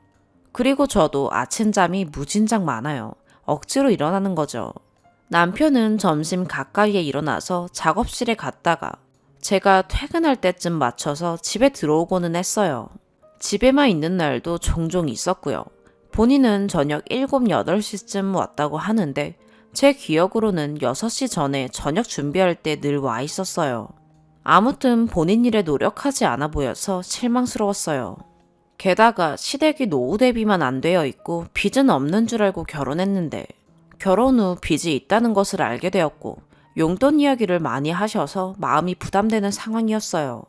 그리고 저도 아침잠이 무진장 많아요. 억지로 일어나는 거죠. 남편은 점심 가까이에 일어나서 작업실에 갔다가 제가 퇴근할 때쯤 맞춰서 집에 들어오고는 했어요. 집에만 있는 날도 종종 있었고요. 본인은 저녁 7, 8시쯤 왔다고 하는데 제 기억으로는 6시 전에 저녁 준비할 때 늘 와 있었어요. 아무튼 본인 일에 노력하지 않아 보여서 실망스러웠어요. 게다가 시댁이 노후 대비만 안 되어 있고 빚은 없는 줄 알고 결혼했는데 결혼 후 빚이 있다는 것을 알게 되었고 용돈 이야기를 많이 하셔서 마음이 부담되는 상황이었어요.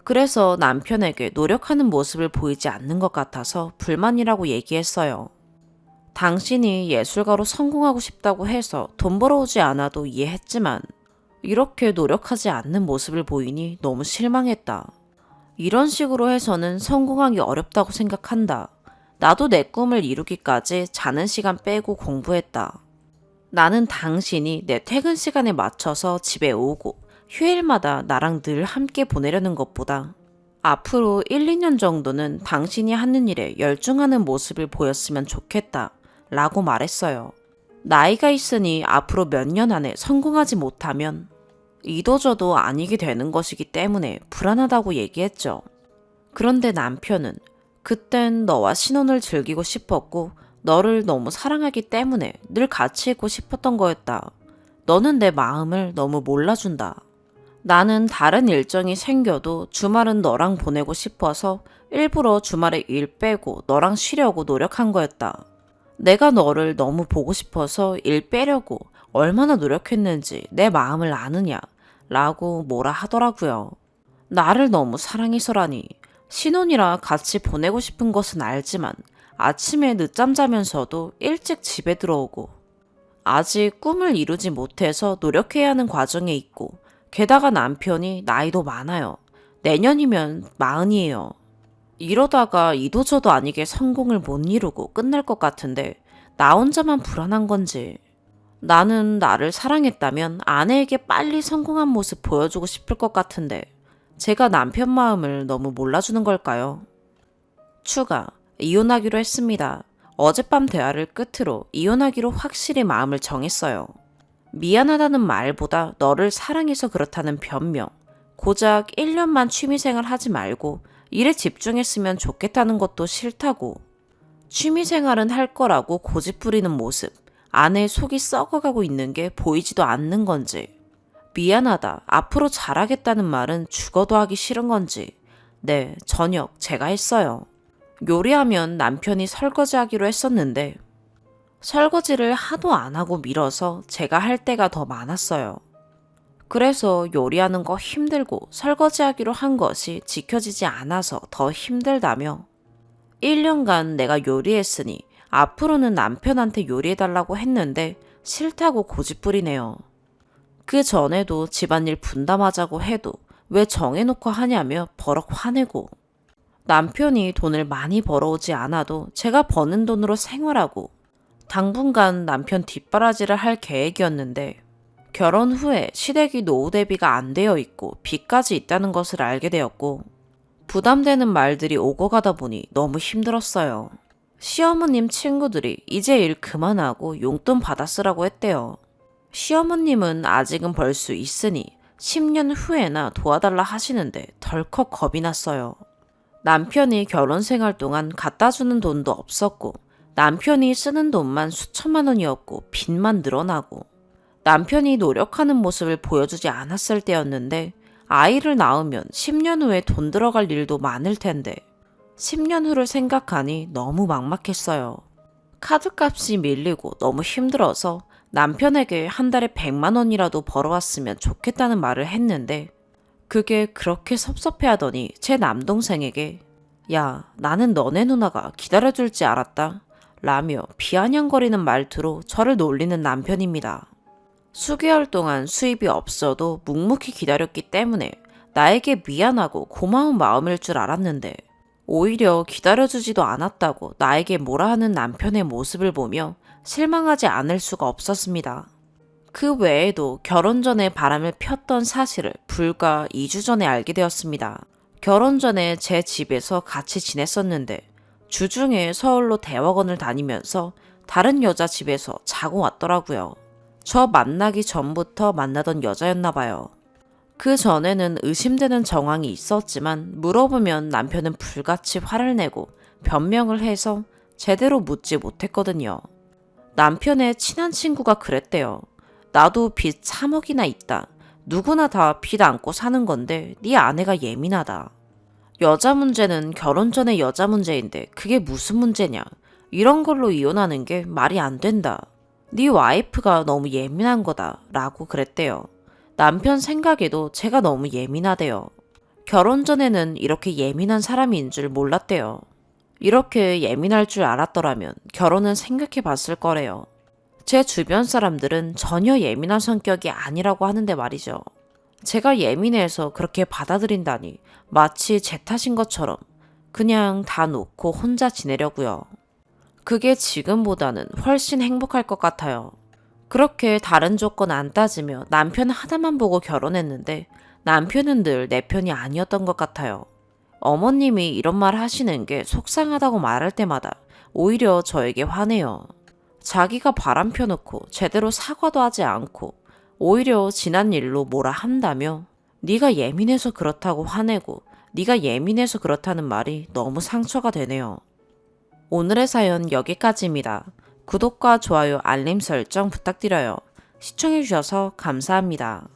그래서 남편에게 노력하는 모습을 보이지 않는 것 같아서 불만이라고 얘기했어요. 당신이 예술가로 성공하고 싶다고 해서 돈 벌어오지 않아도 이해했지만 이렇게 노력하지 않는 모습을 보이니 너무 실망했다. 이런 식으로 해서는 성공하기 어렵다고 생각한다. 나도 내 꿈을 이루기까지 자는 시간 빼고 공부했다. 나는 당신이 내 퇴근 시간에 맞춰서 집에 오고 휴일마다 나랑 늘 함께 보내려는 것보다 앞으로 1, 2년 정도는 당신이 하는 일에 열중하는 모습을 보였으면 좋겠다 라고 말했어요. 나이가 있으니 앞으로 몇 년 안에 성공하지 못하면 이도저도 아니게 되는 것이기 때문에 불안하다고 얘기했죠. 그런데 남편은 그땐 너와 신혼을 즐기고 싶었고 너를 너무 사랑하기 때문에 늘 같이 있고 싶었던 거였다. 너는 내 마음을 너무 몰라준다. 나는 다른 일정이 생겨도 주말은 너랑 보내고 싶어서 일부러 주말에 일 빼고 너랑 쉬려고 노력한 거였다. 내가 너를 너무 보고 싶어서 일 빼려고 얼마나 노력했는지 내 마음을 아느냐 라고 뭐라 하더라고요. 나를 너무 사랑해서라니. 신혼이라 같이 보내고 싶은 것은 알지만 아침에 늦잠 자면서도 일찍 집에 들어오고 아직 꿈을 이루지 못해서 노력해야 하는 과정에 있고 게다가 남편이 나이도 많아요. 내년이면 40이에요. 이러다가 이도저도 아니게 성공을 못 이루고 끝날 것 같은데 나 혼자만 불안한 건지. 나는 나를 사랑했다면 아내에게 빨리 성공한 모습 보여주고 싶을 것 같은데 제가 남편 마음을 너무 몰라주는 걸까요? 추가, 이혼하기로 했습니다. 어젯밤 대화를 끝으로 이혼하기로 확실히 마음을 정했어요. 미안하다는 말보다 너를 사랑해서 그렇다는 변명, 고작 1년만 취미생활 하지 말고 일에 집중했으면 좋겠다는 것도 싫다고, 취미생활은 할 거라고 고집 부리는 모습, 아내의 속이 썩어가고 있는 게 보이지도 않는 건지, 미안하다, 앞으로 잘하겠다는 말은 죽어도 하기 싫은 건지, 네, 저녁 제가 했어요. 요리하면 남편이 설거지하기로 했었는데 설거지를 하도 안 하고 미뤄서 제가 할 때가 더 많았어요. 그래서 요리하는 거 힘들고 설거지하기로 한 것이 지켜지지 않아서 더 힘들다며 1년간 내가 요리했으니 앞으로는 남편한테 요리해달라고 했는데 싫다고 고집부리네요. 그 전에도 집안일 분담하자고 해도 왜 정해놓고 하냐며 버럭 화내고, 남편이 돈을 많이 벌어오지 않아도 제가 버는 돈으로 생활하고 당분간 남편 뒷바라지를 할 계획이었는데 결혼 후에 시댁이 노후 대비가 안 되어 있고 빚까지 있다는 것을 알게 되었고 부담되는 말들이 오고 가다 보니 너무 힘들었어요. 시어머님 친구들이 이제 일 그만하고 용돈 받아 쓰라고 했대요. 시어머님은 아직은 벌 수 있으니 10년 후에나 도와달라 하시는데 덜컥 겁이 났어요. 남편이 결혼 생활 동안 갖다 주는 돈도 없었고 남편이 쓰는 돈만 수천만 원이었고 빚만 늘어나고 남편이 노력하는 모습을 보여주지 않았을 때였는데 아이를 낳으면 10년 후에 돈 들어갈 일도 많을 텐데 10년 후를 생각하니 너무 막막했어요. 카드값이 밀리고 너무 힘들어서 남편에게 한 달에 100만 원이라도 벌어왔으면 좋겠다는 말을 했는데 그게 그렇게 섭섭해하더니 제 남동생에게 야, 나는 너네 누나가 기다려줄 줄 알았다 라며 비아냥거리는 말투로 저를 놀리는 남편입니다. 수개월 동안 수입이 없어도 묵묵히 기다렸기 때문에 나에게 미안하고 고마운 마음일 줄 알았는데 오히려 기다려주지도 않았다고 나에게 뭐라 하는 남편의 모습을 보며 실망하지 않을 수가 없었습니다. 그 외에도 결혼 전에 바람을 폈던 사실을 불과 2주 전에 알게 되었습니다. 결혼 전에 제 집에서 같이 지냈었는데 주중에 서울로 대학원을 다니면서 다른 여자 집에서 자고 왔더라고요. 저 만나기 전부터 만나던 여자였나 봐요. 그 전에는 의심되는 정황이 있었지만 물어보면 남편은 불같이 화를 내고 변명을 해서 제대로 묻지 못했거든요. 남편의 친한 친구가 그랬대요. 나도 빚 3억이나 있다. 누구나 다 빚 안고 사는 건데 네 아내가 예민하다. 여자 문제는 결혼 전에 여자 문제인데 그게 무슨 문제냐. 이런 걸로 이혼하는 게 말이 안 된다. 네 와이프가 너무 예민한 거다 라고 그랬대요. 남편 생각에도 제가 너무 예민하대요. 결혼 전에는 이렇게 예민한 사람인 줄 몰랐대요. 이렇게 예민할 줄 알았더라면 결혼은 생각해 봤을 거래요. 제 주변 사람들은 전혀 예민한 성격이 아니라고 하는데 말이죠. 제가 예민해서 그렇게 받아들인다니 마치 제 탓인 것처럼 그냥 다 놓고 혼자 지내려고요. 그게 지금보다는 훨씬 행복할 것 같아요. 그렇게 다른 조건 안 따지며 남편 하나만 보고 결혼했는데 남편은 늘 내 편이 아니었던 것 같아요. 어머님이 이런 말 하시는 게 속상하다고 말할 때마다 오히려 저에게 화내요. 자기가 바람 펴놓고 제대로 사과도 하지 않고 오히려 지난 일로 뭐라 한다며 네가 예민해서 그렇다고 화내고 네가 예민해서 그렇다는 말이 너무 상처가 되네요. 오늘의 사연 여기까지입니다. 구독과 좋아요, 알림 설정 부탁드려요. 시청해주셔서 감사합니다.